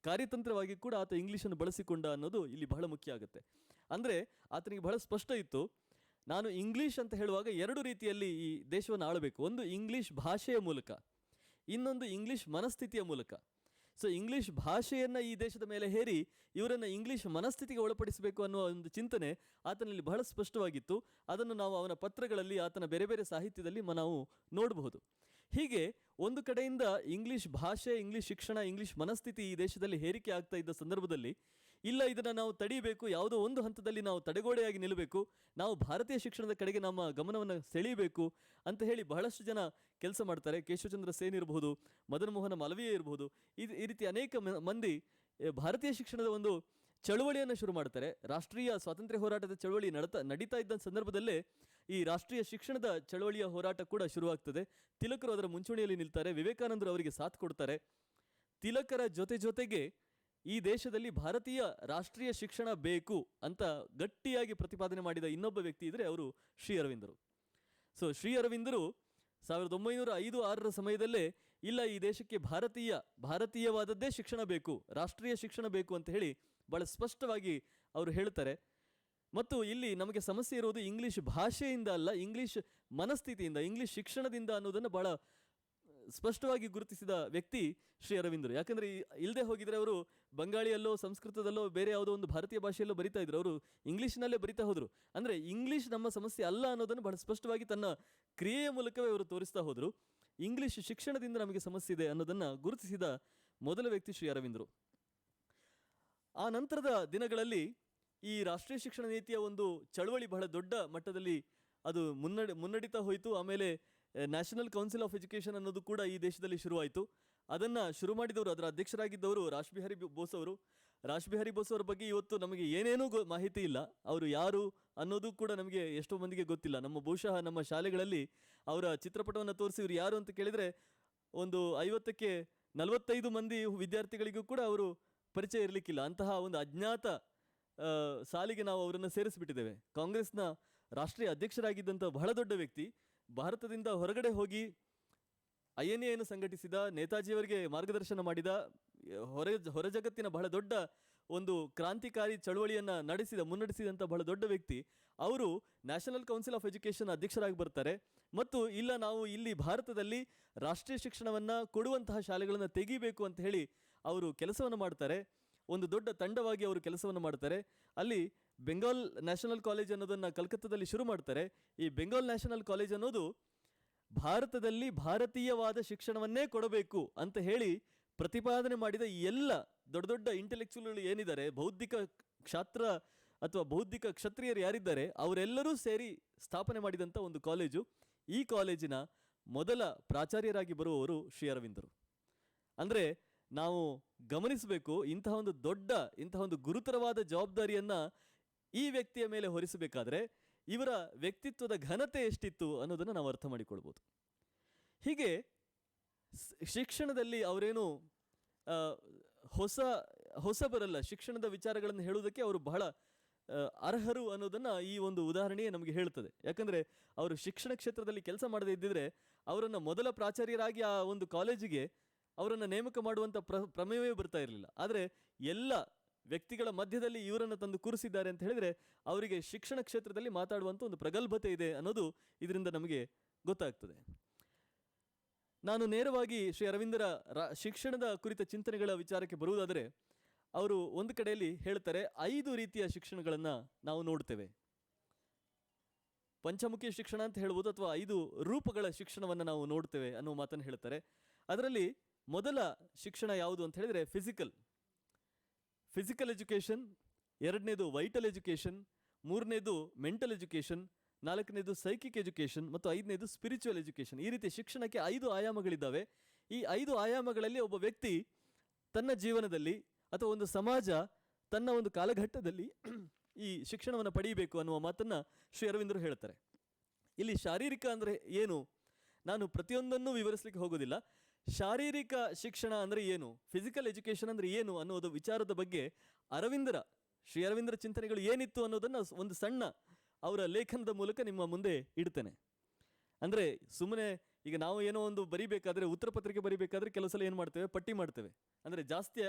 ಕಾರ್ಯತಂತ್ರವಾಗಿ ಕೂಡ ಆತ ಇಂಗ್ಲೀಷನ್ನು ಬಳಸಿಕೊಂಡ ಅನ್ನೋದು ಇಲ್ಲಿ ಬಹಳ ಮುಖ್ಯ ಆಗುತ್ತೆ. ಅಂದರೆ ಆತನಿಗೆ ಬಹಳ ಸ್ಪಷ್ಟ ಇತ್ತು, ನಾನು ಇಂಗ್ಲೀಷ್ ಅಂತ ಹೇಳುವಾಗ ಎರಡು ರೀತಿಯಲ್ಲಿ ಈ ದೇಶವನ್ನು ಆಳಬೇಕು. ಒಂದು ಇಂಗ್ಲೀಷ್ ಭಾಷೆಯ ಮೂಲಕ, ಇನ್ನೊಂದು ಇಂಗ್ಲೀಷ್ ಮನಸ್ಥಿತಿಯ ಮೂಲಕ. ಸೊ ಇಂಗ್ಲೀಷ್ ಭಾಷೆಯನ್ನು ಈ ದೇಶದ ಮೇಲೆ ಹೇರಿ ಇವರನ್ನು ಇಂಗ್ಲೀಷ್ ಮನಸ್ಥಿತಿಗೆ ಒಳಪಡಿಸಬೇಕು ಅನ್ನುವ ಒಂದು ಚಿಂತನೆ ಆತನಲ್ಲಿ ಬಹಳ ಸ್ಪಷ್ಟವಾಗಿತ್ತು. ಅದನ್ನು ನಾವು ಅವನ ಪತ್ರಗಳಲ್ಲಿ, ಆತನ ಬೇರೆ ಬೇರೆ ಸಾಹಿತ್ಯದಲ್ಲಿ ನಾವು ನೋಡಬಹುದು. ಹೀಗೆ ಒಂದು ಕಡೆಯಿಂದ ಇಂಗ್ಲೀಷ್ ಭಾಷೆ, ಇಂಗ್ಲೀಷ್ ಶಿಕ್ಷಣ, ಇಂಗ್ಲೀಷ್ ಮನಸ್ಥಿತಿ ಈ ದೇಶದಲ್ಲಿ ಹೇರಿಕೆ ಆಗ್ತಾ ಇದ್ದ ಸಂದರ್ಭದಲ್ಲಿ, ಇಲ್ಲ ಇದನ್ನು ನಾವು ತಡೀಬೇಕು, ಯಾವುದೋ ಒಂದು ಹಂತದಲ್ಲಿ ನಾವು ತಡೆಗೋಡೆಯಾಗಿ ನಿಲ್ಲಬೇಕು, ನಾವು ಭಾರತೀಯ ಶಿಕ್ಷಣದ ಕಡೆಗೆ ನಮ್ಮ ಗಮನವನ್ನು ಸೆಳೀಬೇಕು ಅಂತ ಹೇಳಿ ಬಹಳಷ್ಟು ಜನ ಕೆಲಸ ಮಾಡ್ತಾರೆ. ಕೇಶವಚಂದ್ರ ಸೇನ್ ಇರಬಹುದು, ಮದನ್ ಮೋಹನ ಮಾಲವೀಯ ಇರಬಹುದು, ಈ ರೀತಿ ಅನೇಕ ಮಂದಿ ಭಾರತೀಯ ಶಿಕ್ಷಣದ ಒಂದು ಚಳುವಳಿಯನ್ನು ಶುರು ಮಾಡ್ತಾರೆ. ರಾಷ್ಟ್ರೀಯ ಸ್ವಾತಂತ್ರ್ಯ ಹೋರಾಟದ ಚಳುವಳಿ ನಡೀತಾ ಇದ್ದ ಸಂದರ್ಭದಲ್ಲೇ ಈ ರಾಷ್ಟ್ರೀಯ ಶಿಕ್ಷಣದ ಚಳವಳಿಯ ಹೋರಾಟ ಕೂಡ ಶುರುವಾಗ್ತದೆ. ತಿಲಕರು ಅದರ ಮುಂಚೂಣಿಯಲ್ಲಿ ನಿಲ್ತಾರೆ, ವಿವೇಕಾನಂದರು ಅವರಿಗೆ ಸಾಥ್ ಕೊಡ್ತಾರೆ. ತಿಲಕರ ಜೊತೆಗೆ ಈ ದೇಶದಲ್ಲಿ ಭಾರತೀಯ ರಾಷ್ಟ್ರೀಯ ಶಿಕ್ಷಣ ಬೇಕು ಅಂತ ಗಟ್ಟಿಯಾಗಿ ಪ್ರತಿಪಾದನೆ ಮಾಡಿದ ಇನ್ನೊಬ್ಬ ವ್ಯಕ್ತಿ ಇದ್ದರೆ ಅವರು ಶ್ರೀ ಅರವಿಂದರು. ಸೊ ಶ್ರೀ ಅರವಿಂದರು 1905-6 ಸಮಯದಲ್ಲೇ ಇಲ್ಲ, ಈ ದೇಶಕ್ಕೆ ಭಾರತೀಯವಾದದ್ದೇ ಶಿಕ್ಷಣ ಬೇಕು, ರಾಷ್ಟ್ರೀಯ ಶಿಕ್ಷಣ ಬೇಕು ಅಂತ ಹೇಳಿ ಭಾಳ ಸ್ಪಷ್ಟವಾಗಿ ಅವರು ಹೇಳ್ತಾರೆ. ಮತ್ತು ಇಲ್ಲಿ ನಮಗೆ ಸಮಸ್ಯೆ ಇರುವುದು ಇಂಗ್ಲೀಷ್ ಭಾಷೆಯಿಂದ ಅಲ್ಲ, ಇಂಗ್ಲೀಷ್ ಮನಸ್ಥಿತಿಯಿಂದ, ಇಂಗ್ಲೀಷ್ ಶಿಕ್ಷಣದಿಂದ ಅನ್ನೋದನ್ನು ಭಾಳ ಸ್ಪಷ್ಟವಾಗಿ ಗುರುತಿಸಿದ ವ್ಯಕ್ತಿ ಶ್ರೀ ಅರವಿಂದರು. ಯಾಕಂದರೆ ಇಲ್ಲದೆ ಹೋಗಿದ್ರೆ ಅವರು ಬಂಗಾಳಿಯಲ್ಲೋ ಸಂಸ್ಕೃತದಲ್ಲೋ ಬೇರೆ ಯಾವುದೋ ಒಂದು ಭಾರತೀಯ ಭಾಷೆಯಲ್ಲೋ ಬರಿತಾ ಇದ್ರು, ಅವರು ಇಂಗ್ಲೀಷ್ನಲ್ಲೇ ಬರಿತಾ ಹೋದರು. ಅಂದರೆ ಇಂಗ್ಲೀಷ್ ನಮ್ಮ ಸಮಸ್ಯೆ ಅಲ್ಲ ಅನ್ನೋದನ್ನು ಬಹಳ ಸ್ಪಷ್ಟವಾಗಿ ತನ್ನ ಕ್ರಿಯೆಯ ಮೂಲಕವೇ ಅವರು ತೋರಿಸ್ತಾ ಹೋದರು. ಇಂಗ್ಲೀಷ್ ಶಿಕ್ಷಣದಿಂದ ನಮಗೆ ಸಮಸ್ಯೆ ಇದೆ ಅನ್ನೋದನ್ನು ಗುರುತಿಸಿದ ಮೊದಲ ವ್ಯಕ್ತಿ ಶ್ರೀ ಅರವಿಂದರು. ಆ ನಂತರದ ದಿನಗಳಲ್ಲಿ ಈ ರಾಷ್ಟ್ರೀಯ ಶಿಕ್ಷಣ ನೀತಿಯ ಒಂದು ಚಳವಳಿ ಬಹಳ ದೊಡ್ಡ ಮಟ್ಟದಲ್ಲಿ ಅದು ಮುನ್ನಡೀತಾ ಹೋಯಿತು. ಆಮೇಲೆ ನ್ಯಾಷನಲ್ ಕೌನ್ಸಿಲ್ ಆಫ್ ಎಜುಕೇಷನ್ ಅನ್ನೋದು ಕೂಡ ಈ ದೇಶದಲ್ಲಿ ಶುರುವಾಯಿತು. ಅದನ್ನು ಶುರು ಮಾಡಿದವರು, ಅದರ ಅಧ್ಯಕ್ಷರಾಗಿದ್ದವರು ರಾಶ್ಬಿಹಾರಿ ಬೋಸ್ ಅವರು. ರಾಶ್ಬಿಹಾರಿ ಬೋಸ್ ಅವರ ಬಗ್ಗೆ ಇವತ್ತು ನಮಗೆ ಏನೇನೂ ಮಾಹಿತಿ ಇಲ್ಲ. ಅವರು ಯಾರು ಅನ್ನೋದು ಕೂಡ ನಮಗೆ ಎಷ್ಟೋ ಮಂದಿಗೆ ಗೊತ್ತಿಲ್ಲ. ಬಹುಶಃ ನಮ್ಮ ಶಾಲೆಗಳಲ್ಲಿ ಅವರ ಚಿತ್ರಪಟವನ್ನು ತೋರಿಸಿ ಇವರು ಯಾರು ಅಂತ ಕೇಳಿದರೆ ಒಂದು 50ಕ್ಕೆ 45 ಮಂದಿ ವಿದ್ಯಾರ್ಥಿಗಳಿಗೂ ಕೂಡ ಅವರು ಪರಿಚಯ ಇರಲಿಕ್ಕಿಲ್ಲ. ಅಂತಹ ಒಂದು ಅಜ್ಞಾತ ಸಾಲಿಗೆ ನಾವು ಅವರನ್ನು ಸೇರಿಸಿಬಿಟ್ಟಿದ್ದೇವೆ. ಕಾಂಗ್ರೆಸ್ನ ರಾಷ್ಟ್ರೀಯ ಅಧ್ಯಕ್ಷರಾಗಿದ್ದಂಥ ಬಹಳ ದೊಡ್ಡ ವ್ಯಕ್ತಿ, ಭಾರತದಿಂದ ಹೊರಗಡೆ ಹೋಗಿ INA ಸಂಘಟಿಸಿದ, ನೇತಾಜಿಯವರಿಗೆ ಮಾರ್ಗದರ್ಶನ ಮಾಡಿದ, ಹೊರ ಜಗತ್ತಿನ ಬಹಳ ದೊಡ್ಡ ಒಂದು ಕ್ರಾಂತಿಕಾರಿ ಚಳವಳಿಯನ್ನು ಮುನ್ನಡೆಸಿದಂಥ ಬಹಳ ದೊಡ್ಡ ವ್ಯಕ್ತಿ ಅವರು ನ್ಯಾಷನಲ್ ಕೌನ್ಸಿಲ್ ಆಫ್ ಎಜುಕೇಷನ್ ಅಧ್ಯಕ್ಷರಾಗಿ ಬರ್ತಾರೆ. ಮತ್ತು ಇಲ್ಲ, ನಾವು ಇಲ್ಲಿ ಭಾರತದಲ್ಲಿ ರಾಷ್ಟ್ರೀಯ ಶಿಕ್ಷಣವನ್ನು ಕೊಡುವಂತಹ ಶಾಲೆಗಳನ್ನು ತೆಗಿಬೇಕು ಅಂತ ಹೇಳಿ ಅವರು ಕೆಲಸವನ್ನು ಮಾಡ್ತಾರೆ. ಒಂದು ದೊಡ್ಡ ತಂಡವಾಗಿ ಅವರು ಕೆಲಸವನ್ನು ಮಾಡ್ತಾರೆ. ಅಲ್ಲಿ ಬೆಂಗಾಲ್ ನ್ಯಾಷನಲ್ ಕಾಲೇಜ್ ಅನ್ನೋದನ್ನು ಕಲ್ಕತ್ತಾದಲ್ಲಿ ಶುರು ಮಾಡ್ತಾರೆ. ಈ ಬೆಂಗಾಲ್ ನ್ಯಾಷನಲ್ ಕಾಲೇಜ್ ಅನ್ನೋದು ಭಾರತದಲ್ಲಿ ಭಾರತೀಯವಾದ ಶಿಕ್ಷಣವನ್ನೇ ಕೊಡಬೇಕು ಅಂತ ಹೇಳಿ ಪ್ರತಿಪಾದನೆ ಮಾಡಿದ ಎಲ್ಲ ದೊಡ್ಡ ದೊಡ್ಡ ಇಂಟೆಲೆಕ್ಚುವಲ್ಗಳು ಏನಿದ್ದಾರೆ, ಬೌದ್ಧಿಕ ಕ್ಷತ್ರಿಯರು ಯಾರಿದ್ದಾರೆ, ಅವರೆಲ್ಲರೂ ಸೇರಿ ಸ್ಥಾಪನೆ ಮಾಡಿದಂಥ ಒಂದು ಕಾಲೇಜು. ಈ ಕಾಲೇಜಿನ ಮೊದಲ ಪ್ರಾಚಾರ್ಯರಾಗಿ ಬರುವವರು ಶ್ರೀ ಅರವಿಂದರು. ಅಂದರೆ ನಾವು ಗಮನಿಸಬೇಕು, ಇಂತಹ ಒಂದು ಗುರುತರವಾದ ಜವಾಬ್ದಾರಿಯನ್ನು ಈ ವ್ಯಕ್ತಿಯ ಮೇಲೆ ಹೊರಿಸಬೇಕಾದ್ರೆ ಇವರ ವ್ಯಕ್ತಿತ್ವದ ಘನತೆ ಎಷ್ಟಿತ್ತು ಅನ್ನೋದನ್ನು ನಾವು ಅರ್ಥ ಮಾಡಿಕೊಳ್ಬೋದು. ಹೀಗೆ ಶಿಕ್ಷಣದಲ್ಲಿ ಅವರೇನು ಹೊಸಬರಲ್ಲ, ಶಿಕ್ಷಣದ ವಿಚಾರಗಳನ್ನು ಹೇಳುವುದಕ್ಕೆ ಅವರು ಬಹಳ ಅರ್ಹರು ಅನ್ನೋದನ್ನು ಈ ಒಂದು ಉದಾಹರಣೆಯೇ ನಮಗೆ ಹೇಳ್ತದೆ. ಯಾಕಂದರೆ ಅವರು ಶಿಕ್ಷಣ ಕ್ಷೇತ್ರದಲ್ಲಿ ಕೆಲಸ ಮಾಡದೇ ಇದ್ದಿದ್ರೆ ಅವರನ್ನು ಮೊದಲ ಪ್ರಾಚಾರ್ಯರಾಗಿ ಆ ಒಂದು ಕಾಲೇಜಿಗೆ ಅವರನ್ನು ನೇಮಕ ಮಾಡುವಂಥ ಪ್ರಮೇಯವೇ ಬರ್ತಾ ಇರಲಿಲ್ಲ. ಆದರೆ ಎಲ್ಲ ವ್ಯಕ್ತಿಗಳ ಮಧ್ಯದಲ್ಲಿ ಇವರನ್ನು ತಂದು ಕೂರಿಸಿದ್ದಾರೆ ಅಂತ ಹೇಳಿದರೆ ಅವರಿಗೆ ಶಿಕ್ಷಣ ಕ್ಷೇತ್ರದಲ್ಲಿ ಮಾತಾಡುವಂಥ ಒಂದು ಪ್ರಗಲ್ಭತೆ ಇದೆ ಅನ್ನೋದು ಇದರಿಂದ ನಮಗೆ ಗೊತ್ತಾಗ್ತದೆ. ನಾನು ನೇರವಾಗಿ ಶ್ರೀ ಅರವಿಂದರ ಶಿಕ್ಷಣದ ಕುರಿತ ಚಿಂತನೆಗಳ ವಿಚಾರಕ್ಕೆ ಬರುವುದಾದರೆ, ಅವರು ಒಂದು ಕಡೆಯಲ್ಲಿ ಹೇಳ್ತಾರೆ 5 ರೀತಿಯ ಶಿಕ್ಷಣಗಳನ್ನು ನಾವು ನೋಡ್ತೇವೆ. ಪಂಚಮುಖಿ ಶಿಕ್ಷಣ ಅಂತ ಹೇಳ್ಬೋದು, ಅಥವಾ 5 ರೂಪಗಳ ಶಿಕ್ಷಣವನ್ನು ನಾವು ನೋಡ್ತೇವೆ ಅನ್ನೋ ಮಾತನ್ನು ಹೇಳ್ತಾರೆ. ಅದರಲ್ಲಿ ಮೊದಲ ಶಿಕ್ಷಣ ಯಾವುದು ಅಂತ ಹೇಳಿದರೆ ಫಿಸಿಕಲ್ ಎಜುಕೇಷನ್, 2ನೇದು ವೈಟಲ್ ಎಜುಕೇಷನ್, 3ನೇದು ಮೆಂಟಲ್ ಎಜುಕೇಷನ್, 4ನೇದು ಸೈಕಿಕ್ ಎಜುಕೇಷನ್ ಮತ್ತು 5ನೇದು ಸ್ಪಿರಿಚುವಲ್ ಎಜುಕೇಷನ್. ಈ ರೀತಿ ಶಿಕ್ಷಣಕ್ಕೆ 5 ಆಯಾಮಗಳಿದ್ದಾವೆ. ಈ 5 ಆಯಾಮಗಳಲ್ಲಿ ಒಬ್ಬ ವ್ಯಕ್ತಿ ತನ್ನ ಜೀವನದಲ್ಲಿ ಅಥವಾ ಒಂದು ಸಮಾಜ ತನ್ನ ಒಂದು ಕಾಲಘಟ್ಟದಲ್ಲಿ ಈ ಶಿಕ್ಷಣವನ್ನು ಪಡೆಯಬೇಕು ಅನ್ನುವ ಮಾತನ್ನು ಶ್ರೀ ಅರವಿಂದರು ಹೇಳ್ತಾರೆ. ಇಲ್ಲಿ ಶಾರೀರಿಕ ಅಂದರೆ ಏನು, ನಾನು ಪ್ರತಿಯೊಂದನ್ನು ವಿವರಿಸಲಿಕ್ಕೆ ಹೋಗೋದಿಲ್ಲ. ಶಾರೀರಿಕ ಶಿಕ್ಷಣ ಅಂದರೆ ಏನು, ಫಿಸಿಕಲ್ ಎಜುಕೇಷನ್ ಅಂದರೆ ಏನು ಅನ್ನೋದು ವಿಚಾರದ ಬಗ್ಗೆ ಶ್ರೀ ಅರವಿಂದರ ಚಿಂತನೆಗಳು ಏನಿತ್ತು ಅನ್ನೋದನ್ನು ಒಂದು ಸಣ್ಣ ಅವರ ಲೇಖನದ ಮೂಲಕ ನಿಮ್ಮ ಮುಂದೆ ಇಡ್ತೇನೆ. ಅಂದರೆ ಸುಮ್ಮನೆ ಈಗ ನಾವು ಏನೋ ಒಂದು ಬರಿಬೇಕಾದ್ರೆ, ಉತ್ತರ ಪತ್ರಿಕೆ ಬರಿಬೇಕಾದ್ರೆ ಕೆಲವು ಸಲ ಏನು ಮಾಡ್ತೇವೆ, ಪಟ್ಟಿ ಮಾಡ್ತೇವೆ. ಅಂದರೆ ಜಾಸ್ತಿ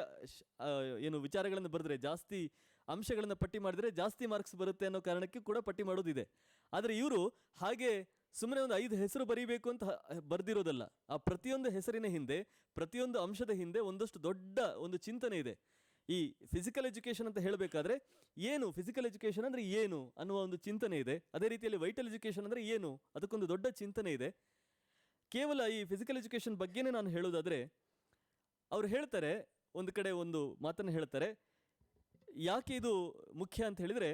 ವಿಚಾರಗಳನ್ನು ಬರೆದ್ರೆ, ಜಾಸ್ತಿ ಅಂಶಗಳನ್ನು ಪಟ್ಟಿ ಮಾಡಿದರೆ ಜಾಸ್ತಿ ಮಾರ್ಕ್ಸ್ ಬರುತ್ತೆ ಅನ್ನೋ ಕಾರಣಕ್ಕೆ ಕೂಡ ಪಟ್ಟಿ ಮಾಡೋದಿದೆ. ಆದರೆ ಇವರು ಹಾಗೆ ಸುಮ್ಮನೆ ಒಂದು 5 ಹೆಸರು ಬರೀಬೇಕು ಅಂತ ಬರೆದಿರೋದಲ್ಲ. ಆ ಪ್ರತಿಯೊಂದು ಹೆಸರಿನ ಹಿಂದೆ, ಪ್ರತಿಯೊಂದು ಅಂಶದ ಹಿಂದೆ ಒಂದಷ್ಟು ದೊಡ್ಡ ಒಂದು ಚಿಂತನೆ ಇದೆ. ಈ ಫಿಸಿಕಲ್ ಎಜುಕೇಷನ್ ಅಂತ ಹೇಳಬೇಕಾದ್ರೆ ಏನು, ಫಿಸಿಕಲ್ ಎಜುಕೇಷನ್ ಅಂದರೆ ಏನು ಅನ್ನುವ ಒಂದು ಚಿಂತನೆ ಇದೆ. ಅದೇ ರೀತಿಯಲ್ಲಿ ವೈಟಲ್ ಎಜುಕೇಷನ್ ಅಂದರೆ ಏನು, ಅದಕ್ಕೊಂದು ದೊಡ್ಡ ಚಿಂತನೆ ಇದೆ. ಕೇವಲ ಈ ಫಿಸಿಕಲ್ ಎಜುಕೇಷನ್ ಬಗ್ಗೆನೇ ನಾನು ಹೇಳೋದಾದರೆ, ಅವರು ಹೇಳ್ತಾರೆ, ಒಂದು ಕಡೆ ಒಂದು ಮಾತನ್ನು ಹೇಳ್ತಾರೆ, ಯಾಕೆ ಇದು ಮುಖ್ಯ ಅಂತ ಹೇಳಿದರೆ,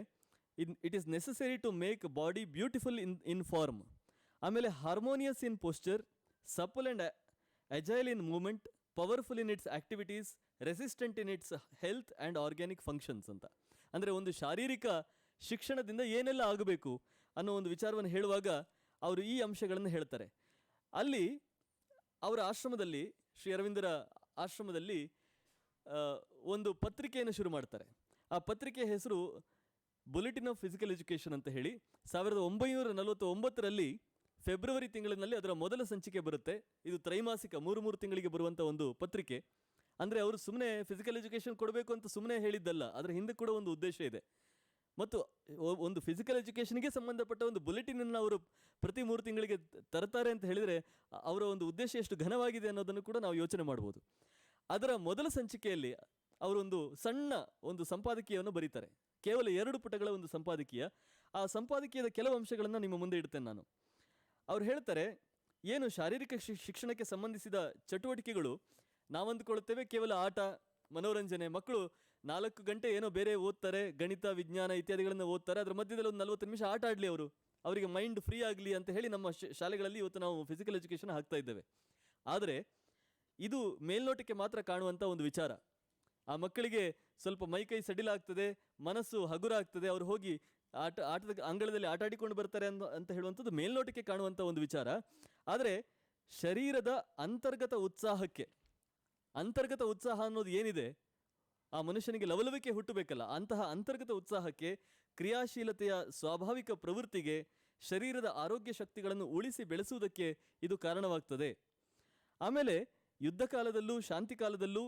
it is necessary to make body beautiful in form, ಆಮೇಲೆ harmonious in posture, supple and agile in movement, powerful in its activities, resistant in its health and organic functions ಅಂತ. ಅಂದರೆ ಒಂದು ಶಾರೀರಿಕ ಶಿಕ್ಷಣದಿಂದ ಏನೆಲ್ಲ ಆಗಬೇಕು ಅನ್ನೋ ಒಂದು ವಿಚಾರವನ್ನು ಹೇಳುವಾಗ ಅವರು ಈ ಅಂಶಗಳನ್ನು ಹೇಳ್ತಾರೆ. ಅಲ್ಲಿ ಅವರ ಆಶ್ರಮದಲ್ಲಿ, ಶ್ರೀ ಅರವಿಂದರ ಆಶ್ರಮದಲ್ಲಿ ಒಂದು ಪತ್ರಿಕೆಯನ್ನು ಶುರು ಮಾಡ್ತಾರೆ. ಆ ಪತ್ರಿಕೆ ಹೆಸರು ಬುಲೆಟಿನ್ ಆಫ್ ಫಿಸಿಕಲ್ ಎಜುಕೇಷನ್ ಅಂತ ಹೇಳಿ 1949ರಲ್ಲಿ ಫೆಬ್ರವರಿ ತಿಂಗಳಿನಲ್ಲಿ ಅದರ ಮೊದಲ ಸಂಚಿಕೆ ಬರುತ್ತೆ. ಇದು ತ್ರೈಮಾಸಿಕ, 3 ತಿಂಗಳಿಗೆ ಬರುವಂಥ ಒಂದು ಪತ್ರಿಕೆ. ಅಂದರೆ ಅವರು ಸುಮ್ಮನೆ ಫಿಸಿಕಲ್ ಎಜುಕೇಷನ್ ಕೊಡಬೇಕು ಅಂತ ಸುಮ್ಮನೆ ಹೇಳಿದ್ದಲ್ಲ, ಅದರ ಹಿಂದೆ ಕೂಡ ಒಂದು ಉದ್ದೇಶ ಇದೆ. ಮತ್ತು ಒಂದು ಫಿಸಿಕಲ್ ಎಜುಕೇಷನ್ಗೆ ಸಂಬಂಧಪಟ್ಟ ಒಂದು ಬುಲೆಟಿನನ್ನು ಅವರು ಪ್ರತಿ 3 ತಿಂಗಳಿಗೆ ತರ್ತಾರೆ ಅಂತ ಹೇಳಿದರೆ ಅವರ ಒಂದು ಉದ್ದೇಶ ಎಷ್ಟು ಘನವಾಗಿದೆ ಅನ್ನೋದನ್ನು ಕೂಡ ನಾವು ಯೋಚನೆ ಮಾಡ್ಬೋದು. ಅದರ ಮೊದಲ ಸಂಚಿಕೆಯಲ್ಲಿ ಅವರೊಂದು ಸಣ್ಣ ಒಂದು ಸಂಪಾದಕೀಯವನ್ನು ಬರೀತಾರೆ, ಕೇವಲ 2 ಪುಟಗಳ ಒಂದು ಸಂಪಾದಕೀಯ. ಆ ಸಂಪಾದಕೀಯದ ಕೆಲವು ಅಂಶಗಳನ್ನು ನಿಮ್ಮ ಮುಂದೆ ಇಡ್ತೇನೆ ನಾನು. ಅವ್ರು ಹೇಳ್ತಾರೆ, ಏನು ಶಾರೀರಿಕ ಶಿಕ್ಷಣಕ್ಕೆ ಸಂಬಂಧಿಸಿದ ಚಟುವಟಿಕೆಗಳು ನಾವಂದುಕೊಳ್ಳುತ್ತೇವೆ ಕೇವಲ ಆಟ, ಮನೋರಂಜನೆ. ಮಕ್ಕಳು 4 ಗಂಟೆ ಏನೋ ಬೇರೆ ಓದ್ತಾರೆ, ಗಣಿತ, ವಿಜ್ಞಾನ ಇತ್ಯಾದಿಗಳನ್ನು ಓದ್ತಾರೆ, ಅದರ ಮಧ್ಯದಲ್ಲಿ ಒಂದು 40 ನಿಮಿಷ ಆಟ ಆಡಲಿ, ಅವರಿಗೆ ಮೈಂಡ್ ಫ್ರೀ ಆಗಲಿ ಅಂತ ಹೇಳಿ ನಮ್ಮ ಶಾಲೆಗಳಲ್ಲಿ ಇವತ್ತು ನಾವು ಫಿಸಿಕಲ್ ಎಜುಕೇಷನ್ ಹಾಕ್ತಾ ಇದ್ದೇವೆ. ಆದರೆ ಇದು ಮೇಲ್ನೋಟಕ್ಕೆ ಮಾತ್ರ ಕಾಣುವಂಥ ಒಂದು ವಿಚಾರ. ಆ ಮಕ್ಕಳಿಗೆ ಸ್ವಲ್ಪ ಮೈಕೈ ಸಡಿಲಾಗ್ತದೆ, ಮನಸ್ಸು ಹಗುರ ಆಗ್ತದೆ, ಅವರು ಹೋಗಿ ಆಟದ ಅಂಗಳದಲ್ಲಿ ಆಟ ಆಡಿಕೊಂಡು ಬರ್ತಾರೆ ಅಂತ ಹೇಳುವಂಥದ್ದು ಮೇಲ್ನೋಟಕ್ಕೆ ಕಾಣುವಂಥ ಒಂದು ವಿಚಾರ. ಆದರೆ ಶರೀರದ ಅಂತರ್ಗತ ಉತ್ಸಾಹ ಅನ್ನೋದು ಏನಿದೆ, ಆ ಮನುಷ್ಯನಿಗೆ ಲವಲವಿಕೆ ಹುಟ್ಟಬೇಕಲ್ಲ, ಅಂತಹ ಅಂತರ್ಗತ ಉತ್ಸಾಹಕ್ಕೆ, ಕ್ರಿಯಾಶೀಲತೆಯ ಸ್ವಾಭಾವಿಕ ಪ್ರವೃತ್ತಿಗೆ, ಶರೀರದ ಆರೋಗ್ಯ ಶಕ್ತಿಗಳನ್ನು ಉಳಿಸಿ ಬೆಳೆಸುವುದಕ್ಕೆ ಇದು ಕಾರಣವಾಗ್ತದೆ. ಆಮೇಲೆ ಯುದ್ಧ ಕಾಲದಲ್ಲೂ ಶಾಂತಿ ಕಾಲದಲ್ಲೂ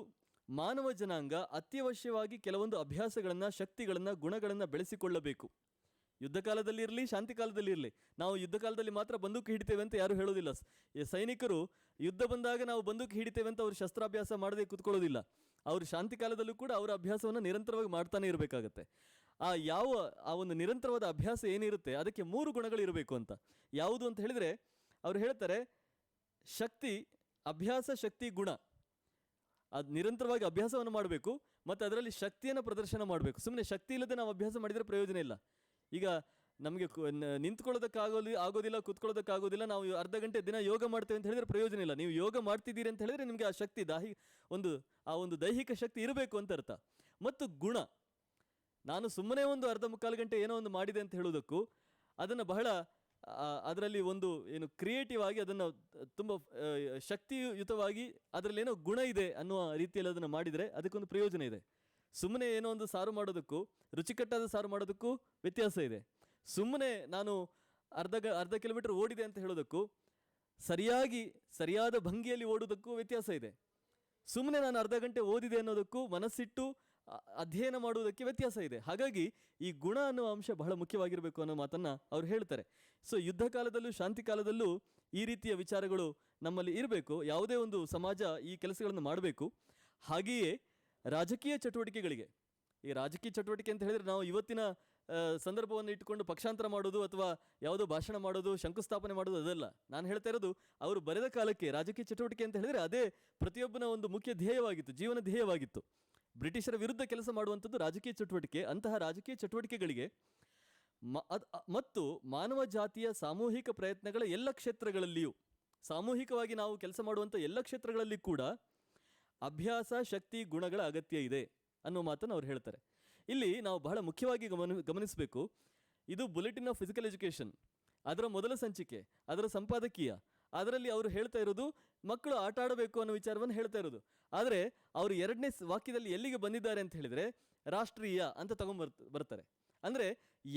ಮಾನವ ಜನಾಂಗ ಅತ್ಯವಶ್ಯವಾಗಿ ಕೆಲವೊಂದು ಅಭ್ಯಾಸಗಳನ್ನು, ಶಕ್ತಿಗಳನ್ನು, ಗುಣಗಳನ್ನು ಬೆಳೆಸಿಕೊಳ್ಳಬೇಕು. ಯುದ್ಧ ಕಾಲದಲ್ಲಿ ಇರಲಿ, ಶಾಂತಿ ಕಾಲದಲ್ಲಿ ಇರಲಿ. ನಾವು ಯುದ್ಧ ಕಾಲದಲ್ಲಿ ಮಾತ್ರ ಬಂದೂಕು ಹಿಡಿತೇವೆ ಅಂತ ಯಾರೂ ಹೇಳೋದಿಲ್ಲ. ಸೈನಿಕರು ಯುದ್ಧ ಬಂದಾಗ ನಾವು ಬಂದೂಕು ಹಿಡಿತೇವೆ ಅಂತ ಅವರು ಶಸ್ತ್ರಾಭ್ಯಾಸ ಮಾಡದೆ ಕೂತ್ಕೊಳ್ಳೋದಿಲ್ಲ. ಅವರು ಶಾಂತಿ ಕಾಲದಲ್ಲೂ ಕೂಡ ಅವರ ಅಭ್ಯಾಸವನ್ನು ನಿರಂತರವಾಗಿ ಮಾಡ್ತಾನೆ ಇರಬೇಕಾಗತ್ತೆ. ಆ ಒಂದು ನಿರಂತರವಾದ ಅಭ್ಯಾಸ ಏನಿರುತ್ತೆ ಅದಕ್ಕೆ 3 ಗುಣಗಳು ಇರಬೇಕು ಅಂತ. ಯಾವುದು ಅಂತ ಹೇಳಿದರೆ ಅವರು ಹೇಳ್ತಾರೆ, ಅಭ್ಯಾಸ, ಶಕ್ತಿ, ಗುಣ. ಅದು ನಿರಂತರವಾಗಿ ಅಭ್ಯಾಸವನ್ನು ಮಾಡಬೇಕು ಮತ್ತು ಅದರಲ್ಲಿ ಶಕ್ತಿಯನ್ನು ಪ್ರದರ್ಶನ ಮಾಡಬೇಕು. ಸುಮ್ಮನೆ ಶಕ್ತಿ ಇಲ್ಲದೆ ನಾವು ಅಭ್ಯಾಸ ಮಾಡಿದರೆ ಪ್ರಯೋಜನ ಇಲ್ಲ. ಈಗ ನಮಗೆ ಆಗೋದಿಲ್ಲ, ಕೂತ್ಕೊಳ್ಳೋದಕ್ಕಾಗೋದಿಲ್ಲ, ನಾವು ಅರ್ಧ ಗಂಟೆ ದಿನ ಯೋಗ ಮಾಡ್ತೇವೆ ಅಂತ ಹೇಳಿದರೆ ಪ್ರಯೋಜನ ಇಲ್ಲ. ನೀವು ಯೋಗ ಮಾಡ್ತಿದ್ದೀರಿ ಅಂತ ಹೇಳಿದರೆ ನಿಮಗೆ ಆ ಶಕ್ತಿ, ಒಂದು ದೈಹಿಕ ಶಕ್ತಿ ಇರಬೇಕು ಅಂತ ಅರ್ಥ. ಮತ್ತು ಗುಣ, ನಾನು ಸುಮ್ಮನೆ ಒಂದು ಅರ್ಧ ಮುಕ್ಕಾಲು ಗಂಟೆ ಏನೋ ಒಂದು ಮಾಡಿದೆ ಅಂತ ಹೇಳೋದಕ್ಕೂ, ಅದನ್ನು ಬಹಳ ಅದರಲ್ಲಿ ಒಂದು ಕ್ರಿಯೇಟಿವ್ ಆಗಿ ಅದನ್ನು ತುಂಬ ಶಕ್ತಿಯುತವಾಗಿ ಅದರಲ್ಲಿ ಏನೋ ಗುಣ ಇದೆ ಅನ್ನುವ ರೀತಿಯಲ್ಲಿ ಅದನ್ನು ಮಾಡಿದರೆ ಅದಕ್ಕೊಂದು ಪ್ರಯೋಜನ ಇದೆ. ಸುಮ್ಮನೆ ಏನೋ ಒಂದು ಸಾರು ಮಾಡೋದಕ್ಕೂ, ರುಚಿಕಟ್ಟಾದ ಸಾರು ಮಾಡೋದಕ್ಕೂ ವ್ಯತ್ಯಾಸ ಇದೆ. ಸುಮ್ಮನೆ ನಾನು ಅರ್ಧ ಕಿಲೋಮೀಟರ್ ಓಡಿದೆ ಅಂತ ಹೇಳೋದಕ್ಕೂ, ಸರಿಯಾದ ಭಂಗಿಯಲ್ಲಿ ಓಡೋದಕ್ಕೂ ವ್ಯತ್ಯಾಸ ಇದೆ. ಸುಮ್ಮನೆ ನಾನು ಅರ್ಧ ಗಂಟೆ ಓದಿದೆ ಅನ್ನೋದಕ್ಕೂ, ಮನಸ್ಸಿಟ್ಟು ಅಧ್ಯಯನ ಮಾಡುವುದಕ್ಕೆ ವ್ಯತ್ಯಾಸ ಇದೆ. ಹಾಗಾಗಿ ಈ ಗುಣ ಅನ್ನುವ ಅಂಶ ಬಹಳ ಮುಖ್ಯವಾಗಿರಬೇಕು ಅನ್ನೋ ಮಾತನ್ನು ಅವ್ರು ಹೇಳ್ತಾರೆ. ಸೊ ಯುದ್ಧ ಕಾಲದಲ್ಲೂ ಶಾಂತಿ ಕಾಲದಲ್ಲೂ ಈ ರೀತಿಯ ವಿಚಾರಗಳು ನಮ್ಮಲ್ಲಿ ಇರಬೇಕು. ಯಾವುದೇ ಒಂದು ಸಮಾಜ ಈ ಕೆಲಸಗಳನ್ನು ಮಾಡಬೇಕು. ಹಾಗೆಯೇ ರಾಜಕೀಯ ಚಟುವಟಿಕೆಗಳಿಗೆ, ಈ ರಾಜಕೀಯ ಚಟುವಟಿಕೆ ಅಂತ ಹೇಳಿದರೆ ನಾವು ಇವತ್ತಿನ ಸಂದರ್ಭವನ್ನು ಇಟ್ಟುಕೊಂಡು ಪಕ್ಷಾಂತರ ಮಾಡೋದು ಅಥವಾ ಯಾವುದೋ ಭಾಷಣ ಮಾಡೋದು, ಶಂಕುಸ್ಥಾಪನೆ ಮಾಡೋದು ಅದಲ್ಲ. ನಾನು ಹೇಳ್ತಾ ಇರೋದು ಅವರು ಬರೆದ ಕಾಲಕ್ಕೆ ರಾಜಕೀಯ ಚಟುವಟಿಕೆ ಅಂತ ಹೇಳಿದರೆ ಅದೇ ಪ್ರತಿಯೊಬ್ಬನ ಒಂದು ಮುಖ್ಯ ಧ್ಯೇಯವಾಗಿತ್ತು, ಜೀವನ ಧ್ಯೇಯವಾಗಿತ್ತು. ಬ್ರಿಟಿಷರ ವಿರುದ್ಧ ಕೆಲಸ ಮಾಡುವಂಥದ್ದು ರಾಜಕೀಯ ಚಟುವಟಿಕೆ. ಅಂತಹ ರಾಜಕೀಯ ಚಟುವಟಿಕೆಗಳಿಗೆ ಮತ್ತು ಮಾನವ ಜಾತಿಯ ಸಾಮೂಹಿಕ ಪ್ರಯತ್ನಗಳ ಎಲ್ಲ ಕ್ಷೇತ್ರಗಳಲ್ಲಿಯೂ, ಸಾಮೂಹಿಕವಾಗಿ ನಾವು ಕೆಲಸ ಮಾಡುವಂಥ ಎಲ್ಲ ಕ್ಷೇತ್ರಗಳಲ್ಲಿ ಕೂಡ ಅಭ್ಯಾಸ, ಶಕ್ತಿ, ಗುಣಗಳ ಅಗತ್ಯ ಇದೆ ಅನ್ನೋ ಮಾತನ್ನು ಅವ್ರು ಹೇಳ್ತಾರೆ. ಇಲ್ಲಿ ನಾವು ಬಹಳ ಮುಖ್ಯವಾಗಿ ಗಮನಿಸಬೇಕು, ಇದು ಬುಲೆಟಿನ್ ಆಫ್ ಫಿಸಿಕಲ್ ಎಜುಕೇಷನ್, ಅದರ ಮೊದಲ ಸಂಚಿಕೆ, ಅದರ ಸಂಪಾದಕೀಯ. ಅದರಲ್ಲಿ ಅವರು ಹೇಳ್ತಾ ಇರೋದು ಮಕ್ಕಳು ಆಟ ಆಡಬೇಕು ಅನ್ನೋ ವಿಚಾರವನ್ನು ಹೇಳ್ತಾ ಇರೋದು. ಆದರೆ ಅವರು 2ನೇ ವಾಕ್ಯದಲ್ಲಿ ಎಲ್ಲಿಗೆ ಬಂದಿದ್ದಾರೆ ಅಂತ ಹೇಳಿದರೆ ರಾಷ್ಟ್ರೀಯ ಅಂತ ಬರ್ತಾರೆ. ಅಂದರೆ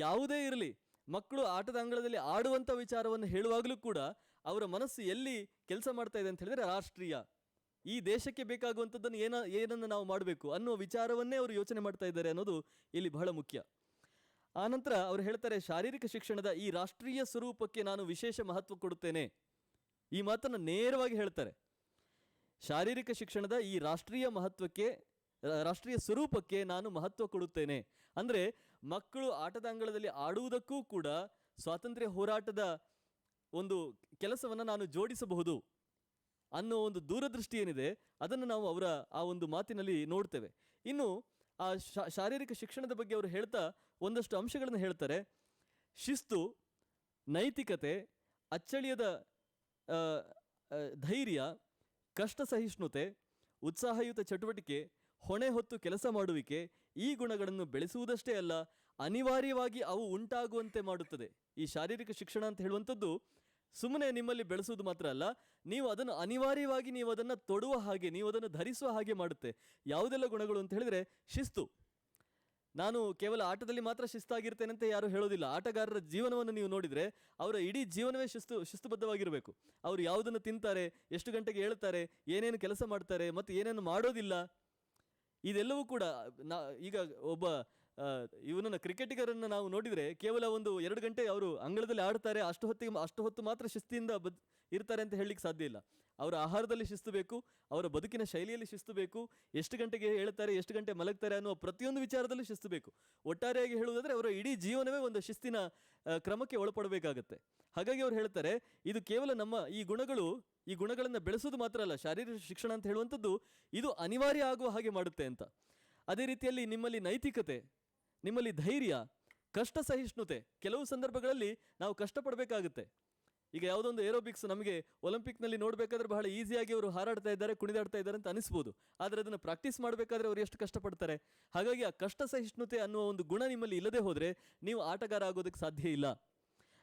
ಯಾವುದೇ ಇರಲಿ, ಮಕ್ಕಳು ಆಟದ ಅಂಗಳದಲ್ಲಿ ಆಡುವಂಥ ವಿಚಾರವನ್ನು ಹೇಳುವಾಗಲೂ ಕೂಡ ಅವರ ಮನಸ್ಸು ಎಲ್ಲಿ ಕೆಲಸ ಮಾಡ್ತಾ ಇದೆ ಅಂತ ಹೇಳಿದರೆ ರಾಷ್ಟ್ರೀಯ, ಈ ದೇಶಕ್ಕೆ ಬೇಕಾಗುವಂಥದ್ದನ್ನು ಏನನ್ನು ನಾವು ಮಾಡಬೇಕು ಅನ್ನೋ ವಿಚಾರವನ್ನೇ ಅವರು ಯೋಚನೆ ಮಾಡ್ತಾ ಇದ್ದಾರೆ ಅನ್ನೋದು ಇಲ್ಲಿ ಬಹಳ ಮುಖ್ಯ. ಆನಂತರ ಅವರು ಹೇಳ್ತಾರೆ, ಶಾರೀರಿಕ ಶಿಕ್ಷಣದ ಈ ರಾಷ್ಟ್ರೀಯ ಸ್ವರೂಪಕ್ಕೆ ನಾನು ವಿಶೇಷ ಮಹತ್ವ ಕೊಡುತ್ತೇನೆ. ಈ ಮಾತನ್ನು ನೇರವಾಗಿ ಹೇಳ್ತಾರೆ. ಶಾರೀರಿಕ ಶಿಕ್ಷಣದ ಈ ರಾಷ್ಟ್ರೀಯ ಸ್ವರೂಪಕ್ಕೆ ನಾನು ಮಹತ್ವ ಕೊಡುತ್ತೇನೆ. ಅಂದರೆ ಮಕ್ಕಳು ಆಟದ ಅಂಗಳದಲ್ಲಿ ಆಡುವುದಕ್ಕೂ ಕೂಡ ಸ್ವಾತಂತ್ರ್ಯ ಹೋರಾಟದ ಒಂದು ಕೆಲಸವನ್ನು ನಾನು ಜೋಡಿಸಬಹುದು ಅನ್ನೋ ಒಂದು ದೂರದೃಷ್ಟಿ ಏನಿದೆ ಅದನ್ನು ನಾವು ಅವರ ಆ ಒಂದು ಮಾತಿನಲ್ಲಿ ನೋಡ್ತೇವೆ. ಇನ್ನು ಆ ಶಾರೀರಿಕ ಶಿಕ್ಷಣದ ಬಗ್ಗೆ ಅವರು ಹೇಳ್ತಾ ಒಂದಷ್ಟು ಅಂಶಗಳನ್ನು ಹೇಳ್ತಾರೆ. ಶಿಸ್ತು, ನೈತಿಕತೆ, ಅಚ್ಚಳಿಯದ ಧೈರ್ಯ, ಕಷ್ಟ ಸಹಿಷ್ಣುತೆ, ಉತ್ಸಾಹಯುತ ಚಟುವಟಿಕೆ, ಹೊಣೆ ಹೊತ್ತು ಕೆಲಸ ಮಾಡುವಿಕೆ, ಈ ಗುಣಗಳನ್ನು ಬೆಳೆಸುವುದಷ್ಟೇ ಅಲ್ಲ, ಅನಿವಾರ್ಯವಾಗಿ ಅವು ಉಂಟಾಗುವಂತೆ ಮಾಡುತ್ತದೆ. ಈ ಶಾರೀರಿಕ ಶಿಕ್ಷಣ ಅಂತ ಹೇಳುವಂಥದ್ದು ಸುಮ್ಮನೆ ನಿಮ್ಮಲ್ಲಿ ಬೆಳೆಸುವುದು ಮಾತ್ರ ಅಲ್ಲ, ನೀವು ಅದನ್ನು ಅನಿವಾರ್ಯವಾಗಿ ನೀವು ಅದನ್ನು ತೊಡುವ ಹಾಗೆ, ನೀವು ಅದನ್ನು ಧರಿಸುವ ಹಾಗೆ ಮಾಡುತ್ತೆ. ಯಾವುದೆಲ್ಲ ಗುಣಗಳು ಅಂತ ಹೇಳಿದರೆ, ಶಿಸ್ತು. ನಾನು ಕೇವಲ ಆಟದಲ್ಲಿ ಮಾತ್ರ ಶಿಸ್ತಾಗಿರ್ತೇನೆ ಅಂತ ಯಾರು ಹೇಳೋದಿಲ್ಲ. ಆಟಗಾರರ ಜೀವನವನ್ನು ನೀವು ನೋಡಿದರೆ ಅವರ ಇಡೀ ಜೀವನವೇ ಶಿಸ್ತುಬದ್ಧವಾಗಿರಬೇಕು. ಅವರು ಯಾವುದನ್ನು ತಿಂತಾರೆ, ಎಷ್ಟು ಗಂಟೆಗೆ ಹೇಳ್ತಾರೆ, ಏನೇನು ಕೆಲಸ ಮಾಡ್ತಾರೆ ಮತ್ತು ಏನೇನು ಮಾಡೋದಿಲ್ಲ, ಇದೆಲ್ಲವೂ ಕೂಡ ಈಗ ಒಬ್ಬ ಇವನನ್ನು ಕ್ರಿಕೆಟಿಗರನ್ನು ನಾವು ನೋಡಿದರೆ ಕೇವಲ 1-2 ಗಂಟೆ ಅವರು ಅಂಗಳದಲ್ಲಿ ಆಡ್ತಾರೆ, ಅಷ್ಟು ಹೊತ್ತು ಮಾತ್ರ ಶಿಸ್ತಿಯಿಂದ ಇರ್ತಾರೆ ಅಂತ ಹೇಳಲಿಕ್ಕೆ ಸಾಧ್ಯ ಇಲ್ಲ. ಅವರ ಆಹಾರದಲ್ಲಿ ಶಿಸ್ತು ಬೇಕು, ಅವರ ಬದುಕಿನ ಶೈಲಿಯಲ್ಲಿ ಶಿಸ್ತು ಬೇಕು, ಎಷ್ಟು ಗಂಟೆಗೆ ಹೇಳ್ತಾರೆ, ಎಷ್ಟು ಗಂಟೆ ಮಲಗ್ತಾರೆ ಅನ್ನುವ ಪ್ರತಿಯೊಂದು ವಿಚಾರದಲ್ಲೂ ಶಿಸ್ತು ಬೇಕು. ಒಟ್ಟಾರೆಯಾಗಿ ಹೇಳುವುದಾದರೆ ಅವರ ಇಡೀ ಜೀವನವೇ ಒಂದು ಶಿಸ್ತಿನ ಕ್ರಮಕ್ಕೆ ಒಳಪಡಬೇಕಾಗತ್ತೆ. ಹಾಗಾಗಿ ಅವ್ರು ಹೇಳ್ತಾರೆ, ಇದು ಕೇವಲ ನಮ್ಮ ಈ ಗುಣಗಳನ್ನು ಬೆಳೆಸೋದು ಮಾತ್ರ ಅಲ್ಲ, ಶಾರೀರಿಕ ಶಿಕ್ಷಣ ಅಂತ ಹೇಳುವಂಥದ್ದು ಇದು ಅನಿವಾರ್ಯ ಆಗುವ ಹಾಗೆ ಮಾಡುತ್ತೆ ಅಂತ. ಅದೇ ರೀತಿಯಲ್ಲಿ ನಿಮ್ಮಲ್ಲಿ ನೈತಿಕತೆ, ನಿಮ್ಮಲ್ಲಿ ಧೈರ್ಯ, ಕಷ್ಟ ಸಹಿಷ್ಣುತೆ. ಕೆಲವು ಸಂದರ್ಭಗಳಲ್ಲಿ ನಾವು ಕಷ್ಟಪಡಬೇಕಾಗುತ್ತೆ. ಈಗ ಯಾವುದೊಂದು ಏರೋಬಿಕ್ಸ್ ನಮಗೆ ಒಲಿಂಪಿಕ್ನಲ್ಲಿ ನೋಡಬೇಕಾದ್ರೆ ಬಹಳ ಈಸಿಯಾಗಿ ಅವರು ಹಾರಾಡ್ತಾ ಇದ್ದಾರೆ, ಕುಣಿದಾಡ್ತಾ ಇದ್ದಾರೆ ಅಂತ ಅನಿಸ್ಬೋದು. ಆದರೆ ಅದನ್ನು ಪ್ರಾಕ್ಟೀಸ್ ಮಾಡಬೇಕಾದ್ರೆ ಅವರು ಎಷ್ಟು ಕಷ್ಟಪಡ್ತಾರೆ. ಹಾಗಾಗಿ ಆ ಕಷ್ಟ ಸಹಿಷ್ಣುತೆ ಅನ್ನುವ ಒಂದು ಗುಣ ನಿಮ್ಮಲ್ಲಿ ಇಲ್ಲದೆ ಹೋದರೆ ನೀವು ಆಟಗಾರ ಆಗೋದಕ್ಕೆ ಸಾಧ್ಯ ಇಲ್ಲ.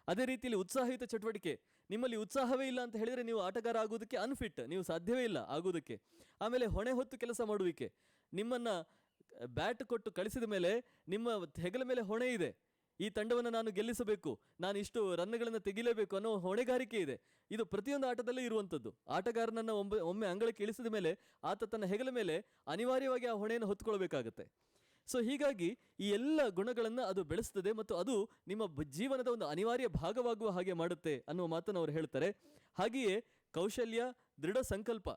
ಅದೇ ರೀತಿಯಲ್ಲಿ ಉತ್ಸಾಹಯುತ ಚಟುವಟಿಕೆ, ನಿಮ್ಮಲ್ಲಿ ಉತ್ಸಾಹವೇ ಇಲ್ಲ ಅಂತ ಹೇಳಿದರೆ ನೀವು ಆಟಗಾರ ಆಗೋದಕ್ಕೆ ಅನ್ಫಿಟ್, ನೀವು ಸಾಧ್ಯವೇ ಇಲ್ಲ ಆಗೋದಕ್ಕೆ. ಆಮೇಲೆ ಹೊಣೆ ಹೊತ್ತು ಕೆಲಸ ಮಾಡುವಿಕೆ, ನಿಮ್ಮನ್ನು ಬ್ಯಾಟ್ ಕೊಟ್ಟು ಕಳಿಸಿದ ಮೇಲೆ ನಿಮ್ಮ ಹೆಗಲ ಮೇಲೆ ಹೊಣೆ ಇದೆ. ಈ ತಂಡವನ್ನು ನಾನು ಗೆಲ್ಲಿಸಬೇಕು, ನಾನು ಇಷ್ಟು ರನ್ಗಳನ್ನು ತೆಗಿಲೇಬೇಕು ಅನ್ನೋ ಹೊಣೆಗಾರಿಕೆ ಇದೆ. ಇದು ಪ್ರತಿಯೊಂದು ಆಟದಲ್ಲೂ ಇರುವಂಥದ್ದು. ಆಟಗಾರನನ್ನು ಒಮ್ಮೆ ಅಂಗಳಕ್ಕೆ ಇಳಿಸಿದ ಮೇಲೆ ಆತ ತನ್ನ ಹೆಗಲ ಮೇಲೆ ಅನಿವಾರ್ಯವಾಗಿ ಆ ಹೊಣೆಯನ್ನು ಹೊತ್ತುಕೊಳ್ಬೇಕಾಗತ್ತೆ. ಸೊ ಹೀಗಾಗಿ ಈ ಎಲ್ಲ ಗುಣಗಳನ್ನು ಅದು ಬೆಳೆಸ್ತದೆ ಮತ್ತು ಅದು ನಿಮ್ಮ ಜೀವನದ ಒಂದು ಅನಿವಾರ್ಯ ಭಾಗವಾಗುವ ಹಾಗೆ ಮಾಡುತ್ತೆ ಅನ್ನುವ ಮಾತನ್ನು ಅವರು ಹೇಳ್ತಾರೆ. ಹಾಗೆಯೇ ಕೌಶಲ್ಯ, ದೃಢ ಸಂಕಲ್ಪ,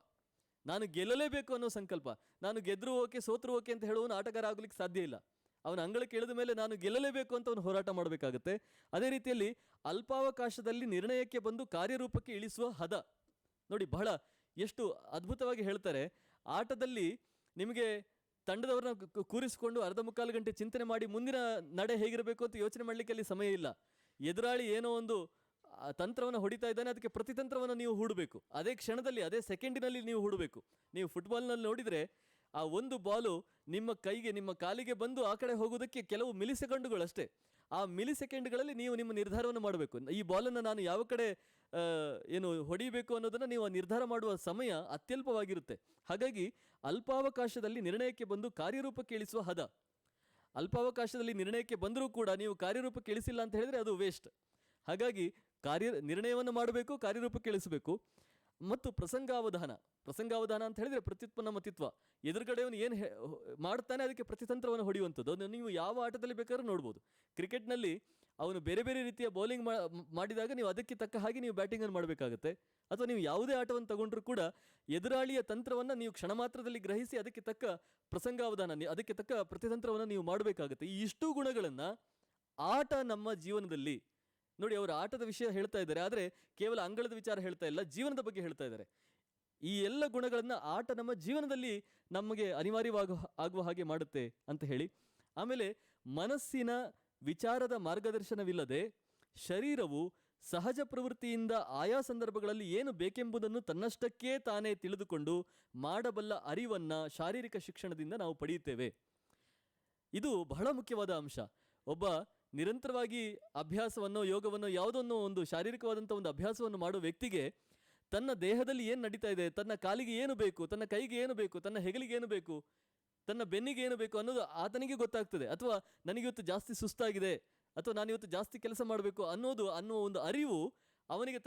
ನಾನು ಗೆಲ್ಲಲೇಬೇಕು ಅನ್ನೋ ಸಂಕಲ್ಪ. ನಾನು ಗೆದ್ರು ಓಕೆ ಸೋತ್ರು ಓಕೆ ಅಂತ ಹೇಳುವನು ಆಟಗಾರ ಆಗಲಿಕ್ಕೆ ಸಾಧ್ಯ ಇಲ್ಲ. ಅವನ ಅಂಗಳಕ್ಕೆ ಇಳಿದ ಮೇಲೆ ನಾನು ಗೆಲ್ಲಲೇಬೇಕು ಅಂತ ಅವನು ಹೋರಾಟ ಮಾಡಬೇಕಾಗುತ್ತೆ. ಅದೇ ರೀತಿಯಲ್ಲಿ ಅಲ್ಪಾವಕಾಶದಲ್ಲಿ ನಿರ್ಣಯಕ್ಕೆ ಬಂದು ಕಾರ್ಯರೂಪಕ್ಕೆ ಇಳಿಸುವ ಹದ. ನೋಡಿ, ಬಹಳ ಎಷ್ಟು ಅದ್ಭುತವಾಗಿ ಹೇಳ್ತಾರೆ. ಆಟದಲ್ಲಿ ನಿಮಗೆ ತಂಡದವ್ರನ್ನ ಕೂರಿಸಿಕೊಂಡು 1/2 ಗಂಟೆ ಚಿಂತನೆ ಮಾಡಿ ಮುಂದಿನ ನಡೆ ಹೇಗಿರಬೇಕು ಅಂತ ಯೋಚನೆ ಮಾಡಲಿಕ್ಕೆ ಅಲ್ಲಿ ಸಮಯ ಇಲ್ಲ. ಎದುರಾಳಿ ಏನೋ ಒಂದು ತಂತ್ರವನ್ನು ಹೊಡಿತಾ ಇದ್ದಾನೆ, ಅದಕ್ಕೆ ಪ್ರತಿತಂತ್ರವನ್ನು ನೀವು ಹೂಡಬೇಕು. ಅದೇ ಕ್ಷಣದಲ್ಲಿ, ಅದೇ ಸೆಕೆಂಡಿನಲ್ಲಿ ನೀವು ಹೂಡಬೇಕು. ನೀವು ಫುಟ್ಬಾಲ್ನಲ್ಲಿ ನೋಡಿದರೆ ಆ ಒಂದು ಬಾಲು ನಿಮ್ಮ ಕೈಗೆ, ನಿಮ್ಮ ಕಾಲಿಗೆ ಬಂದು ಆ ಕಡೆ ಹೋಗೋದಕ್ಕೆ ಕೆಲವು ಮಿಲಿಸೆಕೆಂಡುಗಳಷ್ಟೇ. ಆ ಮಿಲಿಸೆಕೆಂಡ್ಗಳಲ್ಲಿ ನೀವು ನಿಮ್ಮ ನಿರ್ಧಾರವನ್ನು ಮಾಡಬೇಕು. ಈ ಬಾಲನ್ನು ನಾನು ಯಾವ ಕಡೆ ಹೊಡಿಬೇಕು ಅನ್ನೋದನ್ನು ನೀವು ನಿರ್ಧಾರ ಮಾಡುವ ಸಮಯ ಅತ್ಯಲ್ಪವಾಗಿರುತ್ತೆ. ಹಾಗಾಗಿ ಅಲ್ಪಾವಕಾಶದಲ್ಲಿ ನಿರ್ಣಯಕ್ಕೆ ಬಂದು ಕಾರ್ಯರೂಪಕ್ಕೆ ಇಳಿಸುವ ಹದ. ಅಲ್ಪಾವಕಾಶದಲ್ಲಿ ನಿರ್ಣಯಕ್ಕೆ ಬಂದರೂ ಕೂಡ ನೀವು ಕಾರ್ಯರೂಪಕ್ಕೆ ಇಳಿಸಿಲ್ಲ ಅಂತ ಹೇಳಿದರೆ ಅದು ವೇಸ್ಟ್. ಹಾಗಾಗಿ ನಿರ್ಣಯವನ್ನು ಮಾಡಬೇಕು, ಕಾರ್ಯರೂಪಕ್ಕೆ ಇಳಿಸಬೇಕು. ಮತ್ತು ಪ್ರಸಂಗಾವಧಾನ ಅಂತ ಹೇಳಿದರೆ ಪ್ರತ್ಯುತ್ಪನ್ನ ಮತಿತ್ವ. ಎದುರುಗಡೆಯವನು ಏನು ಮಾಡ್ತಾನೆ ಅದಕ್ಕೆ ಪ್ರತಿತಂತ್ರವನ್ನು ಹೊಡೆಯುವಂಥದ್ದು. ಅದನ್ನು ನೀವು ಯಾವ ಆಟದಲ್ಲಿ ಬೇಕಾದ್ರೂ ನೋಡ್ಬೋದು. ಕ್ರಿಕೆಟ್ನಲ್ಲಿ ಅವನು ಬೇರೆ ಬೇರೆ ರೀತಿಯ ಬೌಲಿಂಗ್ ಮಾಡಿದಾಗ ನೀವು ಅದಕ್ಕೆ ತಕ್ಕ ಹಾಗೆ ನೀವು ಬ್ಯಾಟಿಂಗನ್ನು ಮಾಡಬೇಕಾಗುತ್ತೆ. ಅಥವಾ ನೀವು ಯಾವುದೇ ಆಟವನ್ನು ತಗೊಂಡ್ರೂ ಕೂಡ ಎದುರಾಳಿಯ ತಂತ್ರವನ್ನು ನೀವು ಕ್ಷಣ ಮಾತ್ರದಲ್ಲಿ ಗ್ರಹಿಸಿ ಅದಕ್ಕೆ ತಕ್ಕ ಪ್ರಸಂಗಾವಧಾನ, ಅದಕ್ಕೆ ತಕ್ಕ ಪ್ರತಿತಂತ್ರವನ್ನು ನೀವು ಮಾಡಬೇಕಾಗುತ್ತೆ. ಈ ಇಷ್ಟೂ ಗುಣಗಳನ್ನು ಆಟ ನಮ್ಮ ಜೀವನದಲ್ಲಿ ನೋಡಿ, ಅವರು ಆಟದ ವಿಷಯ ಹೇಳ್ತಾ ಇದ್ದಾರೆ, ಆದರೆ ಕೇವಲ ಅಂಗಳದ ವಿಚಾರ ಹೇಳ್ತಾ ಇಲ್ಲ, ಜೀವನದ ಬಗ್ಗೆ ಹೇಳ್ತಾ ಇದ್ದಾರೆ. ಈ ಎಲ್ಲ ಗುಣಗಳನ್ನು ಆಟ ನಮ್ಮ ಜೀವನದಲ್ಲಿ ನಮಗೆ ಆಗುವ ಹಾಗೆ ಮಾಡುತ್ತೆ ಅಂತ ಹೇಳಿ. ಆಮೇಲೆ ಮನಸ್ಸಿನ ವಿಚಾರದ ಮಾರ್ಗದರ್ಶನವಿಲ್ಲದೆ ಶರೀರವು ಸಹಜ ಪ್ರವೃತ್ತಿಯಿಂದ ಆಯಾ ಸಂದರ್ಭಗಳಲ್ಲಿ ಏನು ಬೇಕೆಂಬುದನ್ನು ತನ್ನಷ್ಟಕ್ಕೇ ತಾನೇ ತಿಳಿದುಕೊಂಡು ಮಾಡಬಲ್ಲ ಅರಿವನ್ನು ಶಾರೀರಿಕ ಶಿಕ್ಷಣದಿಂದ ನಾವು ಪಡೆಯುತ್ತೇವೆ. ಇದು ಬಹಳ ಮುಖ್ಯವಾದ ಅಂಶ. ಒಬ್ಬ ನಿರಂತರವಾಗಿ ಅಭ್ಯಾಸವನ್ನು, ಯೋಗವನ್ನು, ಯಾವುದನ್ನು ಒಂದು ಶಾರೀರಿಕವಾದಂಥ ಒಂದು ಅಭ್ಯಾಸವನ್ನು ಮಾಡುವ ವ್ಯಕ್ತಿಗೆ ತನ್ನ ದೇಹದಲ್ಲಿ ಏನು ನಡೀತಾ ಇದೆ, ತನ್ನ ಕಾಲಿಗೆ ಏನು ಬೇಕು, ತನ್ನ ಕೈಗೆ ಏನು ಬೇಕು, ತನ್ನ ಹೆಗಲಿಗೆ ಏನು ಬೇಕು, ತನ್ನ ಬೆನ್ನಿಗೆ ಏನು ಬೇಕು ಅನ್ನೋದು ಆತನಿಗೆ ಗೊತ್ತಾಗ್ತದೆ. ಅಥವಾ ನನಗಿವತ್ತು ಜಾಸ್ತಿ ಸುಸ್ತಾಗಿದೆ, ಅಥವಾ ನಾನಿವತ್ತು ಜಾಸ್ತಿ ಕೆಲಸ ಮಾಡಬೇಕು ಅನ್ನುವ ಒಂದು ಅರಿವು ಅವನಿಗೆ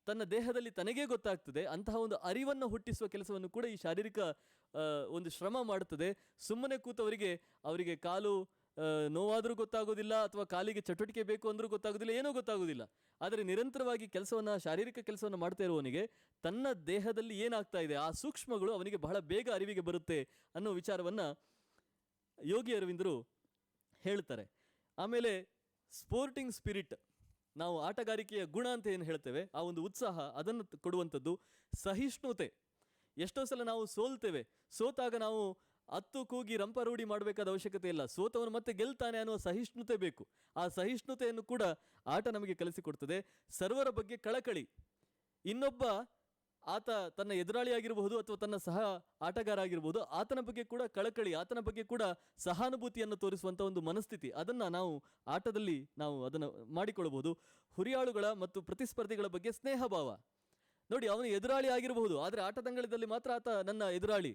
ತನ್ನ ದೇಹದಲ್ಲಿ ತನಗೇ ಗೊತ್ತಾಗ್ತದೆ. ಅಂತಹ ಒಂದು ಅರಿವನ್ನು ಹುಟ್ಟಿಸುವ ಕೆಲಸವನ್ನು ಕೂಡ ಈ ಶಾರೀರಿಕ ಒಂದು ಶ್ರಮ ಮಾಡುತ್ತದೆ. ಸುಮ್ಮನೆ ಅವರಿಗೆ ಕಾಲು ನೋವಾದರೂ ಗೊತ್ತಾಗೋದಿಲ್ಲ, ಅಥವಾ ಕಾಲಿಗೆ ಚಟುವಟಿಕೆ ಬೇಕು ಅಂದರೂ ಗೊತ್ತಾಗೋದಿಲ್ಲ, ಏನೂ ಗೊತ್ತಾಗೋದಿಲ್ಲ. ಆದರೆ ನಿರಂತರವಾಗಿ ಶಾರೀರಿಕ ಕೆಲಸವನ್ನು ಮಾಡ್ತಾ ಇರುವವನಿಗೆ ತನ್ನ ದೇಹದಲ್ಲಿ ಏನಾಗ್ತಾ ಇದೆ ಆ ಸೂಕ್ಷ್ಮಗಳು ಅವನಿಗೆ ಬಹಳ ಬೇಗ ಅರಿವಿಗೆ ಬರುತ್ತೆ ಅನ್ನೋ ವಿಚಾರವನ್ನು ಯೋಗಿ ಅರವಿಂದರು ಹೇಳ್ತಾರೆ. ಆಮೇಲೆ ಸ್ಪೋರ್ಟಿಂಗ್ ಸ್ಪಿರಿಟ್, ನಾವು ಆಟಗಾರಿಕೆಯ ಗುಣ ಅಂತ ಏನು ಹೇಳ್ತೇವೆ, ಆ ಒಂದು ಉತ್ಸಾಹ ಅದನ್ನು ಕೊಡುವಂಥದ್ದು. ಸಹಿಷ್ಣುತೆ, ಎಷ್ಟೋ ಸಲ ನಾವು ಸೋಲ್ತೇವೆ, ಸೋತಾಗ ನಾವು ಅತ್ತು ಕೂಗಿ ರಂಪರೂಢಿ ಮಾಡಬೇಕಾದ ಅವಶ್ಯಕತೆ ಇಲ್ಲ. ಸೋತವನು ಮತ್ತೆ ಗೆಲ್ತಾನೆ ಅನ್ನುವ ಸಹಿಷ್ಣುತೆ ಬೇಕು. ಆ ಸಹಿಷ್ಣುತೆಯನ್ನು ಕೂಡ ಆಟ ನಮಗೆ ಕಲಿಸಿಕೊಡ್ತದೆ. ಸರ್ವರ ಬಗ್ಗೆ ಕಳಕಳಿ, ಇನ್ನೊಬ್ಬ ಆತ ತನ್ನ ಎದುರಾಳಿ ಆಗಿರಬಹುದು ಅಥವಾ ತನ್ನ ಸಹ ಆಟಗಾರ ಆಗಿರಬಹುದು, ಆತನ ಬಗ್ಗೆ ಕೂಡ ಕಳಕಳಿ, ಆತನ ಬಗ್ಗೆ ಕೂಡ ಸಹಾನುಭೂತಿಯನ್ನು ತೋರಿಸುವಂಥ ಒಂದು ಮನಸ್ಥಿತಿ, ಅದನ್ನು ನಾವು ಆಟದಲ್ಲಿ ನಾವು ಅದನ್ನು ಮಾಡಿಕೊಳ್ಳಬಹುದು. ಹುರಿಯಾಳುಗಳ ಮತ್ತು ಪ್ರತಿಸ್ಪರ್ಧಿಗಳ ಬಗ್ಗೆ ಸ್ನೇಹ ಭಾವ. ನೋಡಿ, ಅವನು ಎದುರಾಳಿ ಆಗಿರಬಹುದು, ಆದರೆ ಆಟದಂಗಳದಲ್ಲಿ ಮಾತ್ರ ಆತ ನನ್ನ ಎದುರಾಳಿ.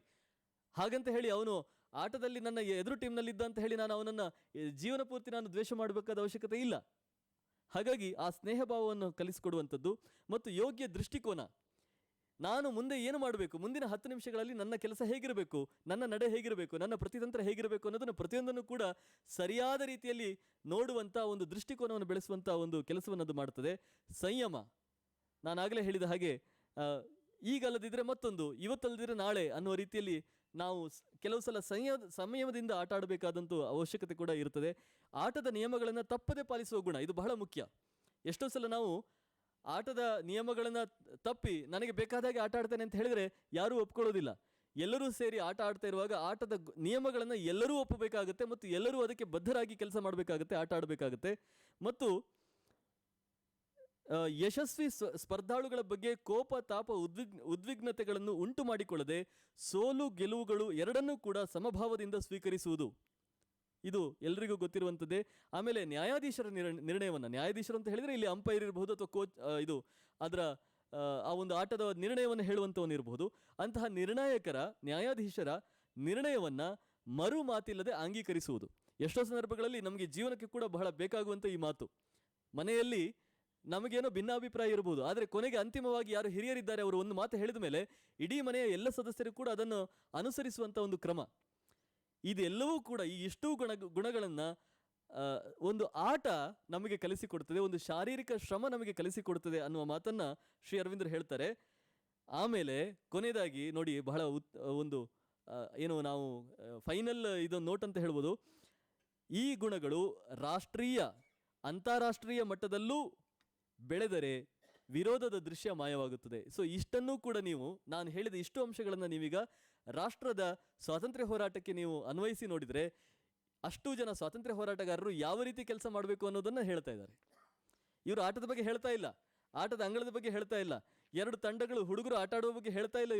ಹಾಗಂತ ಹೇಳಿ ಅವನು ಆಟದಲ್ಲಿ ನನ್ನ ಎದುರು ಟೀಮ್ನಲ್ಲಿದ್ದ ಅಂತ ಹೇಳಿ ನಾನು ಅವನನ್ನು ಜೀವನ ಪೂರ್ತಿ ನಾನು ದ್ವೇಷ ಮಾಡಬೇಕಾದ ಅವಶ್ಯಕತೆ ಇಲ್ಲ. ಹಾಗಾಗಿ ಆ ಸ್ನೇಹ ಭಾವವನ್ನು ಕಲಿಸಿಕೊಡುವಂಥದ್ದು ಮತ್ತು ಯೋಗ್ಯ ದೃಷ್ಟಿಕೋನ. ನಾನು ಮುಂದೆ ಏನು ಮಾಡಬೇಕು, ಮುಂದಿನ 10 ನಿಮಿಷಗಳಲ್ಲಿ ನನ್ನ ಕೆಲಸ ಹೇಗಿರಬೇಕು, ನನ್ನ ನಡೆ ಹೇಗಿರಬೇಕು, ನನ್ನ ಪ್ರತಿತಂತ್ರ ಹೇಗಿರಬೇಕು ಅನ್ನೋದನ್ನು ಪ್ರತಿಯೊಂದನ್ನು ಕೂಡ ಸರಿಯಾದ ರೀತಿಯಲ್ಲಿ ನೋಡುವಂಥ ಒಂದು ದೃಷ್ಟಿಕೋನವನ್ನು ಬೆಳೆಸುವಂಥ ಒಂದು ಕೆಲಸವನ್ನು ಅದು ಮಾಡ್ತದೆ. ಸಂಯಮ, ನಾನಾಗಲೇ ಹೇಳಿದ ಹಾಗೆ ಈಗಲ್ಲದಿದ್ದರೆ ಮತ್ತೊಂದು, ಇವತ್ತಲ್ಲದಿದ್ದರೆ ನಾಳೆ ಅನ್ನುವ ರೀತಿಯಲ್ಲಿ ನಾವು ಕೆಲವು ಸಲ ಸಂಯಮದಿಂದ ಆಟ ಆಡಬೇಕಾದಂಥ ಅವಶ್ಯಕತೆ ಕೂಡ ಇರ್ತದೆ. ಆಟದ ನಿಯಮಗಳನ್ನು ತಪ್ಪದೆ ಪಾಲಿಸುವ ಗುಣ, ಇದು ಬಹಳ ಮುಖ್ಯ. ಎಷ್ಟೋ ಸಲ ನಾವು ಆಟದ ನಿಯಮಗಳನ್ನು ತಪ್ಪಿ ನನಗೆ ಬೇಕಾದಾಗೆ ಆಟ ಆಡ್ತೇನೆ ಅಂತ ಹೇಳಿದರೆ ಯಾರೂ ಒಪ್ಕೊಳ್ಳೋದಿಲ್ಲ. ಎಲ್ಲರೂ ಸೇರಿ ಆಟ ಆಡ್ತಾ ಇರುವಾಗ ಆಟದ ನಿಯಮಗಳನ್ನು ಎಲ್ಲರೂ ಒಪ್ಪಬೇಕಾಗುತ್ತೆ ಮತ್ತು ಎಲ್ಲರೂ ಅದಕ್ಕೆ ಬದ್ಧರಾಗಿ ಕೆಲಸ ಮಾಡಬೇಕಾಗುತ್ತೆ, ಆಟ ಆಡಬೇಕಾಗುತ್ತೆ. ಮತ್ತು ಯಶಸ್ವಿ ಸ್ಪರ್ಧಾಳುಗಳ ಬಗ್ಗೆ ಕೋಪ, ತಾಪ, ಉದ್ವಿಗ್ನತೆಗಳನ್ನು ಉಂಟು ಮಾಡಿಕೊಳ್ಳದೆ ಸೋಲು ಗೆಲುವುಗಳು ಎರಡನ್ನೂ ಕೂಡ ಸಮಭಾವದಿಂದ ಸ್ವೀಕರಿಸುವುದು, ಇದು ಎಲ್ರಿಗೂ ಗೊತ್ತಿರುವಂಥದ್ದೇ. ಆಮೇಲೆ ನ್ಯಾಯಾಧೀಶರ ನಿರ್ಣಯವನ್ನು, ನ್ಯಾಯಾಧೀಶರು ಅಂತ ಹೇಳಿದರೆ ಇಲ್ಲಿ ಅಂಪೈರ್ ಇರಬಹುದು ಅಥವಾ ಕೋಚ್, ಇದು ಅದರ ಆ ಒಂದು ಆಟದ ನಿರ್ಣಯವನ್ನು ಹೇಳುವಂಥವನಿರಬಹುದು. ಅಂತಹ ನಿರ್ಣಾಯಕರ, ನ್ಯಾಯಾಧೀಶರ ನಿರ್ಣಯವನ್ನು ಮರು ಮಾತಿಲ್ಲದೆ ಅಂಗೀಕರಿಸುವುದು. ಎಷ್ಟೋ ಸಂದರ್ಭಗಳಲ್ಲಿ ನಮಗೆ ಜೀವನಕ್ಕೆ ಕೂಡ ಬಹಳ ಬೇಕಾಗುವಂಥ ಈ ಮಾತು. ಮನೆಯಲ್ಲಿ ನಮಗೇನೋ ಭಿನ್ನಾಭಿಪ್ರಾಯ ಇರಬಹುದು, ಆದರೆ ಕೊನೆಗೆ ಅಂತಿಮವಾಗಿ ಯಾರು ಹಿರಿಯರಿದ್ದಾರೆ ಅವರು ಒಂದು ಮಾತು ಹೇಳಿದ ಮೇಲೆ ಇಡೀ ಮನೆಯ ಎಲ್ಲ ಸದಸ್ಯರು ಕೂಡ ಅದನ್ನು ಅನುಸರಿಸುವಂಥ ಒಂದು ಕ್ರಮ. ಇದೆಲ್ಲವೂ ಕೂಡ ಈ ಇಷ್ಟೂ ಗುಣಗಳನ್ನು ಒಂದು ಆಟ ನಮಗೆ ಕಲಿಸಿಕೊಡ್ತದೆ, ಒಂದು ಶಾರೀರಿಕ ಶ್ರಮ ನಮಗೆ ಕಲಿಸಿಕೊಡ್ತದೆ ಅನ್ನುವ ಮಾತನ್ನು ಶ್ರೀ ಅರವಿಂದರು ಹೇಳ್ತಾರೆ. ಆಮೇಲೆ ಕೊನೆಯದಾಗಿ ನೋಡಿ, ಬಹಳ ಒಂದು ಏನು ನಾವು ಫೈನಲ್ ಇದೊಂದು ನೋಟ್ ಅಂತ ಹೇಳ್ಬೋದು. ಈ ಗುಣಗಳು ರಾಷ್ಟ್ರೀಯ, ಅಂತಾರಾಷ್ಟ್ರೀಯ ಮಟ್ಟದಲ್ಲೂ ಬೆಳೆದರೆ ವಿರೋಧದ ದೃಶ್ಯ ಮಾಯವಾಗುತ್ತದೆ. ಸೊ ಇಷ್ಟನ್ನೂ ಕೂಡ ನೀವು, ನಾನು ಹೇಳಿದ ಇಷ್ಟು ಅಂಶಗಳನ್ನು ನೀವೀಗ ರಾಷ್ಟ್ರದ ಸ್ವಾತಂತ್ರ್ಯ ಹೋರಾಟಕ್ಕೆ ನೀವು ಅನ್ವಯಿಸಿ ನೋಡಿದರೆ ಅಷ್ಟು ಜನ ಸ್ವಾತಂತ್ರ್ಯ ಹೋರಾಟಗಾರರು ಯಾವ ರೀತಿ ಕೆಲಸ ಮಾಡಬೇಕು ಅನ್ನೋದನ್ನು ಹೇಳ್ತಾ ಇದ್ದಾರೆ. ಇವರು ಆಟದ ಬಗ್ಗೆ ಹೇಳ್ತಾ ಇಲ್ಲ, ಆಟದ ಅಂಗಳದ ಬಗ್ಗೆ ಹೇಳ್ತಾ ಇಲ್ಲ, ಎರಡು ತಂಡಗಳು ಹುಡುಗರು ಆಟ ಆಡುವ ಬಗ್ಗೆ ಹೇಳ್ತಾ ಇಲ್ಲ.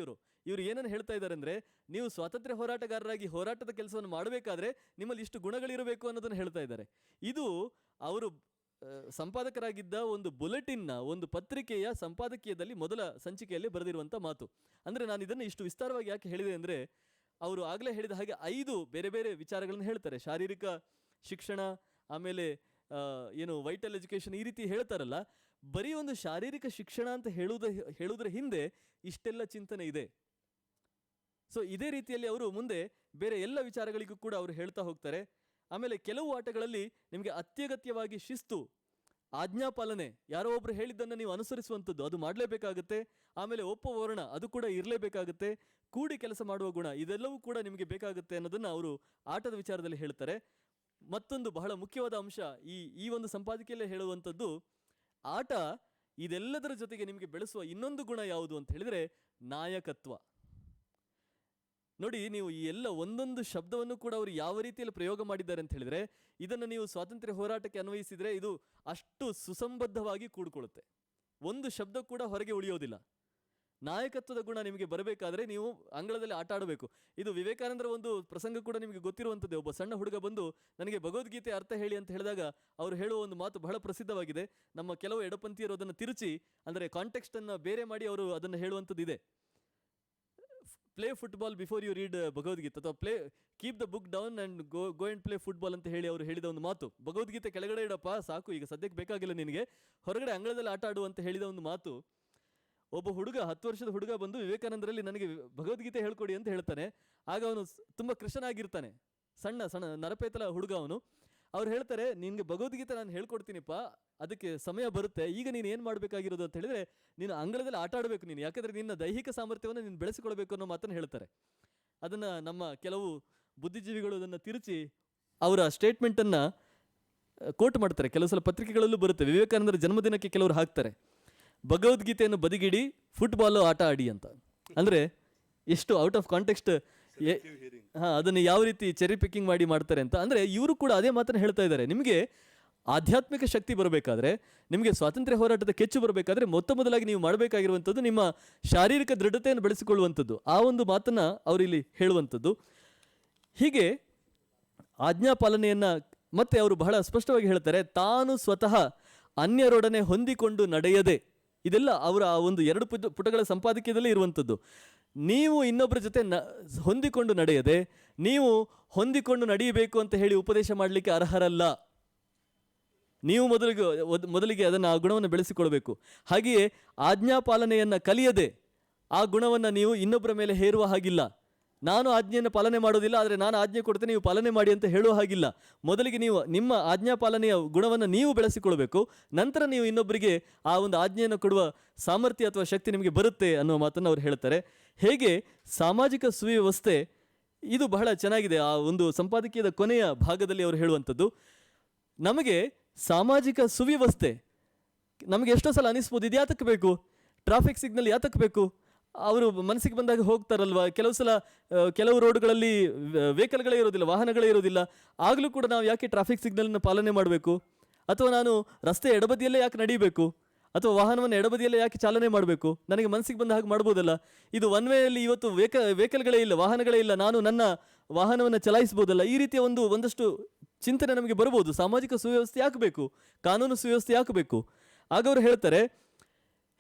ಇವರು ಏನನ್ನು ಹೇಳ್ತಾ ಇದ್ದಾರೆ ಅಂದರೆ, ನೀವು ಸ್ವಾತಂತ್ರ್ಯ ಹೋರಾಟಗಾರರಾಗಿ ಹೋರಾಟದ ಕೆಲಸವನ್ನು ಮಾಡಬೇಕಾದ್ರೆ ನಿಮ್ಮಲ್ಲಿ ಇಷ್ಟು ಗುಣಗಳಿರಬೇಕು ಅನ್ನೋದನ್ನು ಹೇಳ್ತಾ ಇದ್ದಾರೆ. ಇದು ಅವರು ಸಂಪಾದಕರಾಗಿದ್ದ ಒಂದು ಬುಲೆಟಿನ್ನ, ಒಂದು ಪತ್ರಿಕೆಯ ಸಂಪಾದಕೀಯದಲ್ಲಿ ಮೊದಲ ಸಂಚಿಕೆಯಲ್ಲಿ ಬರೆದಿರುವಂಥ ಮಾತು. ಅಂದರೆ ನಾನು ಇದನ್ನು ಇಷ್ಟು ವಿಸ್ತಾರವಾಗಿ ಯಾಕೆ ಹೇಳಿದೆ ಅಂದರೆ, ಅವರು ಆಗಲೇ ಹೇಳಿದ ಹಾಗೆ 5 ಬೇರೆ ಬೇರೆ ವಿಚಾರಗಳನ್ನು ಹೇಳ್ತಾರೆ. ಶಾರೀರಿಕ ಶಿಕ್ಷಣ, ಆಮೇಲೆ ಏನು ವೈಟಲ್ ಎಜುಕೇಷನ್, ಈ ರೀತಿ ಹೇಳ್ತಾರಲ್ಲ. ಬರೀ ಒಂದು ಶಾರೀರಿಕ ಶಿಕ್ಷಣ ಅಂತ ಹೇಳುವುದರ ಹಿಂದೆ ಇಷ್ಟೆಲ್ಲ ಚಿಂತನೆ ಇದೆ. ಸೊ ಇದೇ ರೀತಿಯಲ್ಲಿ ಅವರು ಮುಂದೆ ಬೇರೆ ಎಲ್ಲ ವಿಚಾರಗಳಿಗೂ ಕೂಡ ಅವರು ಹೇಳ್ತಾ ಹೋಗ್ತಾರೆ. ಆಮೇಲೆ ಕೆಲವು ಆಟಗಳಲ್ಲಿ ನಿಮಗೆ ಅತ್ಯಗತ್ಯವಾಗಿ ಶಿಸ್ತು, ಆಜ್ಞಾಪಾಲನೆ, ಯಾರೋ ಒಬ್ರು ಹೇಳಿದ್ದನ್ನು ನೀವು ಅನುಸರಿಸುವಂಥದ್ದು, ಅದು ಮಾಡಲೇಬೇಕಾಗುತ್ತೆ. ಆಮೇಲೆ ಒಪ್ಪುವರ್ಣ, ಅದು ಕೂಡ ಇರಲೇಬೇಕಾಗುತ್ತೆ. ಕೂಡಿ ಕೆಲಸ ಮಾಡುವ ಗುಣ, ಇದೆಲ್ಲವೂ ಕೂಡ ನಿಮಗೆ ಬೇಕಾಗುತ್ತೆ ಅನ್ನೋದನ್ನು ಅವರು ಆಟದ ವಿಚಾರದಲ್ಲಿ ಹೇಳ್ತಾರೆ. ಮತ್ತೊಂದು ಬಹಳ ಮುಖ್ಯವಾದ ಅಂಶ ಈ ಒಂದು ಸಂಪಾದಕೀಯಲ್ಲೇ ಹೇಳುವಂಥದ್ದು, ಆಟ ಇದೆಲ್ಲದರ ಜೊತೆಗೆ ನಿಮಗೆ ಬೆಳೆಸುವ ಇನ್ನೊಂದು ಗುಣ ಯಾವುದು ಅಂತ ಹೇಳಿದರೆ ನಾಯಕತ್ವ. ನೋಡಿ, ನೀವು ಈ ಎಲ್ಲ ಒಂದೊಂದು ಶಬ್ದವನ್ನು ಕೂಡ ಅವರು ಯಾವ ರೀತಿಯಲ್ಲಿ ಪ್ರಯೋಗ ಮಾಡಿದ್ದಾರೆ ಅಂತ ಹೇಳಿದರೆ, ಇದನ್ನು ನೀವು ಸ್ವಾತಂತ್ರ್ಯ ಹೋರಾಟಕ್ಕೆ ಅನ್ವಯಿಸಿದರೆ ಇದು ಅಷ್ಟು ಸುಸಂಬದ್ಧವಾಗಿ ಕೂಡಿಕೊಳ್ಳುತ್ತೆ. ಒಂದು ಶಬ್ದ ಕೂಡ ಹೊರಗೆ ಉಳಿಯೋದಿಲ್ಲ. ನಾಯಕತ್ವದ ಗುಣ ನಿಮಗೆ ಬರಬೇಕಾದ್ರೆ ನೀವು ಅಂಗಳದಲ್ಲಿ ಆಟ ಆಡಬೇಕು. ಇದು ವಿವೇಕಾನಂದರ ಒಂದು ಪ್ರಸಂಗ ಕೂಡ ನಿಮಗೆ ಗೊತ್ತಿರುವಂಥದ್ದೇ. ಒಬ್ಬ ಸಣ್ಣ ಹುಡುಗ ಬಂದು ನನಗೆ ಭಗವದ್ಗೀತೆ ಅರ್ಥ ಹೇಳಿ ಅಂತ ಹೇಳಿದಾಗ ಅವರು ಹೇಳುವ ಒಂದು ಮಾತು ಬಹಳ ಪ್ರಸಿದ್ಧವಾಗಿದೆ. ನಮ್ಮ ಕೆಲವು ಎಡಪಂಥೀಯರು ಅದನ್ನು ತಿರುಚಿ, ಅಂದರೆ ಕಾಂಟೆಕ್ಸ್ಟನ್ನು ಬೇರೆ ಮಾಡಿ ಅವರು ಅದನ್ನು ಹೇಳುವಂಥದ್ದು ಇದೆ. Play football before you read Bhagavad Gita, ಅಥವಾ keep the book down and go and play football ಅಂತ ಹೇಳಿ ಅವರು ಹೇಳಿದ ಒಂದು ಮಾತು. ಭಗವದ್ಗೀತೆ ಕೆಳಗಡೆ ಇಡಪ್ಪ ಸಾಕು, ಈಗ ಸದ್ಯಕ್ಕೆ ಬೇಕಾಗಿಲ್ಲ ನಿನಗೆ, ಹೊರಗಡೆ ಅಂಗಳದಲ್ಲಿ ಆಟ ಆಡು ಅಂತ ಹೇಳಿದ ಒಂದು ಮಾತು. ಒಬ್ಬ ಹುಡುಗ, 10 ವರ್ಷದ ಹುಡುಗ ಬಂದು ವಿವೇಕಾನಂದರಲ್ಲಿ ನನಗೆ ಭಗವದ್ಗೀತೆ ಹೇಳ್ಕೊಡಿ ಅಂತ ಹೇಳ್ತಾನೆ. ಆಗ ಅವನು ತುಂಬ ಕೃಷ್ಣನಾಗಿರ್ತಾನೆ, ಸಣ್ಣ ನರಪೇತಲ ಹುಡುಗ ಅವನು. ಅವ್ರು ಹೇಳ್ತಾರೆ, ನಿನಗೆ ಭಗವದ್ಗೀತೆ ನಾನು ಹೇಳ್ಕೊಡ್ತೀನಿಪ್ಪ, ಅದಕ್ಕೆ ಸಮಯ ಬರುತ್ತೆ. ಈಗ ನೀನು ಏನು ಮಾಡಬೇಕಾಗಿರೋದು ಅಂತ ಹೇಳಿದರೆ, ನೀನು ಅಂಗಳದಲ್ಲಿ ಆಟ ಆಡಬೇಕು ನೀನು, ಯಾಕಂದರೆ ನಿನ್ನ ದೈಹಿಕ ಸಾಮರ್ಥ್ಯವನ್ನು ನೀನು ಬೆಳೆಸಿಕೊಳ್ಬೇಕು ಅನ್ನೋ ಮಾತನ್ನು ಹೇಳ್ತಾರೆ. ಅದನ್ನು ನಮ್ಮ ಕೆಲವು ಬುದ್ಧಿಜೀವಿಗಳು ಅದನ್ನು ತಿರುಚಿ ಅವರ ಸ್ಟೇಟ್ಮೆಂಟನ್ನು ಕೋಟ್ ಮಾಡ್ತಾರೆ. ಕೆಲವು ಸಲ ಪತ್ರಿಕೆಗಳಲ್ಲೂ ಬರುತ್ತೆ. ವಿವೇಕಾನಂದರ ಜನ್ಮದಿನಕ್ಕೆ ಕೆಲವರು ಹಾಕ್ತಾರೆ, ಭಗವದ್ಗೀತೆಯನ್ನು ಬದಿಗಿಡಿ, ಫುಟ್ಬಾಲು ಆಟ ಆಡಿ ಅಂತ. ಅಂದರೆ ಎಷ್ಟು ಔಟ್ ಆಫ್ ಕಾಂಟೆಕ್ಸ್ಟ್, ಅದನ್ನು ಯಾವ ರೀತಿ ಚೆರಿ ಪಿಕ್ಕಿಂಗ್ ಮಾಡ್ತಾರೆ ಅಂತ. ಅಂದರೆ ಇವರು ಕೂಡ ಅದೇ ಮಾತನ್ನು ಹೇಳ್ತಾ ಇದ್ದಾರೆ. ನಿಮಗೆ ಆಧ್ಯಾತ್ಮಿಕ ಶಕ್ತಿ ಬರಬೇಕಾದ್ರೆ, ನಿಮಗೆ ಸ್ವಾತಂತ್ರ್ಯ ಹೋರಾಟದ ಕೆಚ್ಚು ಬರಬೇಕಾದ್ರೆ ಮೊದಲಾಗಿ ನೀವು ಮಾಡಬೇಕಾಗಿರುವಂಥದ್ದು ನಿಮ್ಮ ಶಾರೀರಿಕ ದೃಢತೆಯನ್ನು ಬೆಳೆಸಿಕೊಳ್ಳುವಂಥದ್ದು. ಆ ಒಂದು ಮಾತನ್ನು ಅವರಿಲ್ಲಿ ಹೇಳುವಂಥದ್ದು. ಹೀಗೆ ಆಜ್ಞಾಪಾಲನೆಯನ್ನು ಮತ್ತೆ ಅವರು ಬಹಳ ಸ್ಪಷ್ಟವಾಗಿ ಹೇಳ್ತಾರೆ, ತಾನು ಸ್ವತಃ ಅನ್ಯರೊಡನೆ ಹೊಂದಿಕೊಂಡು ನಡೆಯದೆ. ಇದೆಲ್ಲ ಅವರ ಆ ಒಂದು 2 ಪುಟಗಳ ಸಂಪಾದಕೀಯದಲ್ಲೇ ಇರುವಂಥದ್ದು. ನೀವು ಇನ್ನೊಬ್ಬರ ಜೊತೆ ಹೊಂದಿಕೊಂಡು ನಡೆಯದೆ, ನೀವು ಹೊಂದಿಕೊಂಡು ನಡೆಯಬೇಕು ಅಂತ ಹೇಳಿ ಉಪದೇಶ ಮಾಡಲಿಕ್ಕೆ ಅರ್ಹರಲ್ಲ. ನೀವು ಮೊದಲಿಗೆ ಅದನ್ನು ಆ ಗುಣವನ್ನು ಬೆಳೆಸಿಕೊಳ್ಬೇಕು. ಹಾಗೆಯೇ ಆಜ್ಞಾಪಾಲನೆಯನ್ನು ಕಲಿಯದೆ ಆ ಗುಣವನ್ನು ನೀವು ಇನ್ನೊಬ್ಬರ ಮೇಲೆ ಹೇರುವ ಹಾಗಿಲ್ಲ. ನಾನು ಆಜ್ಞೆಯನ್ನು ಪಾಲನೆ ಮಾಡೋದಿಲ್ಲ, ಆದರೆ ನಾನು ಆಜ್ಞೆ ಕೊಡ್ತೇನೆ, ನೀವು ಪಾಲನೆ ಮಾಡಿ ಅಂತ ಹೇಳುವ ಹಾಗಿಲ್ಲ. ಮೊದಲಿಗೆ ನೀವು ನಿಮ್ಮ ಆಜ್ಞಾಪಾಲನೆಯ ಗುಣವನ್ನು ನೀವು ಬೆಳೆಸಿಕೊಳ್ಬೇಕು. ನಂತರ ನೀವು ಇನ್ನೊಬ್ಬರಿಗೆ ಆ ಒಂದು ಆಜ್ಞೆಯನ್ನು ಕೊಡುವ ಸಾಮರ್ಥ್ಯ ಅಥವಾ ಶಕ್ತಿ ನಿಮಗೆ ಬರುತ್ತೆ ಅನ್ನೋ ಮಾತನ್ನು ಅವ್ರು ಹೇಳ್ತಾರೆ. ಹೇಗೆ ಸಾಮಾಜಿಕ ಸುವ್ಯವಸ್ಥೆ, ಇದು ಬಹಳ ಚೆನ್ನಾಗಿದೆ. ಆ ಒಂದು ಸಂಪಾದಕೀಯದ ಕೊನೆಯ ಭಾಗದಲ್ಲಿ ಅವರು ಹೇಳುವಂಥದ್ದು, ನಮಗೆ ಸಾಮಾಜಿಕ ಸುವ್ಯವಸ್ಥೆ ನಮಗೆ ಎಷ್ಟೋ ಸಲ ಅನಿಸ್ಬೋದು, ಇದು ಯಾತಕ್ಕೆ ಬೇಕು, ಟ್ರಾಫಿಕ್ ಸಿಗ್ನಲ್ ಯಾತಕ್ಕೆ ಬೇಕು, ಅವರು ಮನಸ್ಸಿಗೆ ಬಂದಾಗ ಹೋಗ್ತಾರಲ್ವ. ಕೆಲವು ಸಲ ಕೆಲವು ರೋಡ್ಗಳಲ್ಲಿ ವೆಹಿಕಲ್ಗಳೇ ಇರೋದಿಲ್ಲ, ವಾಹನಗಳೇ ಇರೋದಿಲ್ಲ. ಆಗಲೂ ಕೂಡ ನಾವು ಯಾಕೆ ಟ್ರಾಫಿಕ್ ಸಿಗ್ನಲನ್ನು ಪಾಲನೆ ಮಾಡಬೇಕು, ಅಥವಾ ನಾನು ರಸ್ತೆ ಎಡಬದಿಯಲ್ಲೇ ಯಾಕೆ ನಡೀಬೇಕು, ಅಥವಾ ವಾಹನವನ್ನು ಎಡಬದಿಯಲ್ಲೇ ಯಾಕೆ ಚಾಲನೆ ಮಾಡಬೇಕು, ನನಗೆ ಮನಸ್ಸಿಗೆ ಬಂದ ಹಾಗೆ ಮಾಡ್ಬೋದಲ್ಲ. ಇದು ಒನ್ ವೇಯಲ್ಲಿ ಇವತ್ತು ವೆಹಿಕಲ್ಗಳೇ ಇಲ್ಲ, ವಾಹನಗಳೇ ಇಲ್ಲ, ನಾನು ನನ್ನ ವಾಹನವನ್ನು ಚಲಾಯಿಸ್ಬೋದಲ್ಲ. ಈ ರೀತಿಯ ಒಂದಷ್ಟು ಚಿಂತನೆ ನಮಗೆ ಬರ್ಬೋದು. ಸಾಮಾಜಿಕ ಸುವ್ಯವಸ್ಥೆ ಯಾಕೆ ಬೇಕು, ಕಾನೂನು ಸುವ್ಯವಸ್ಥೆ ಯಾಕೆ ಬೇಕು. ಆಗ ಅವರು ಹೇಳ್ತಾರೆ,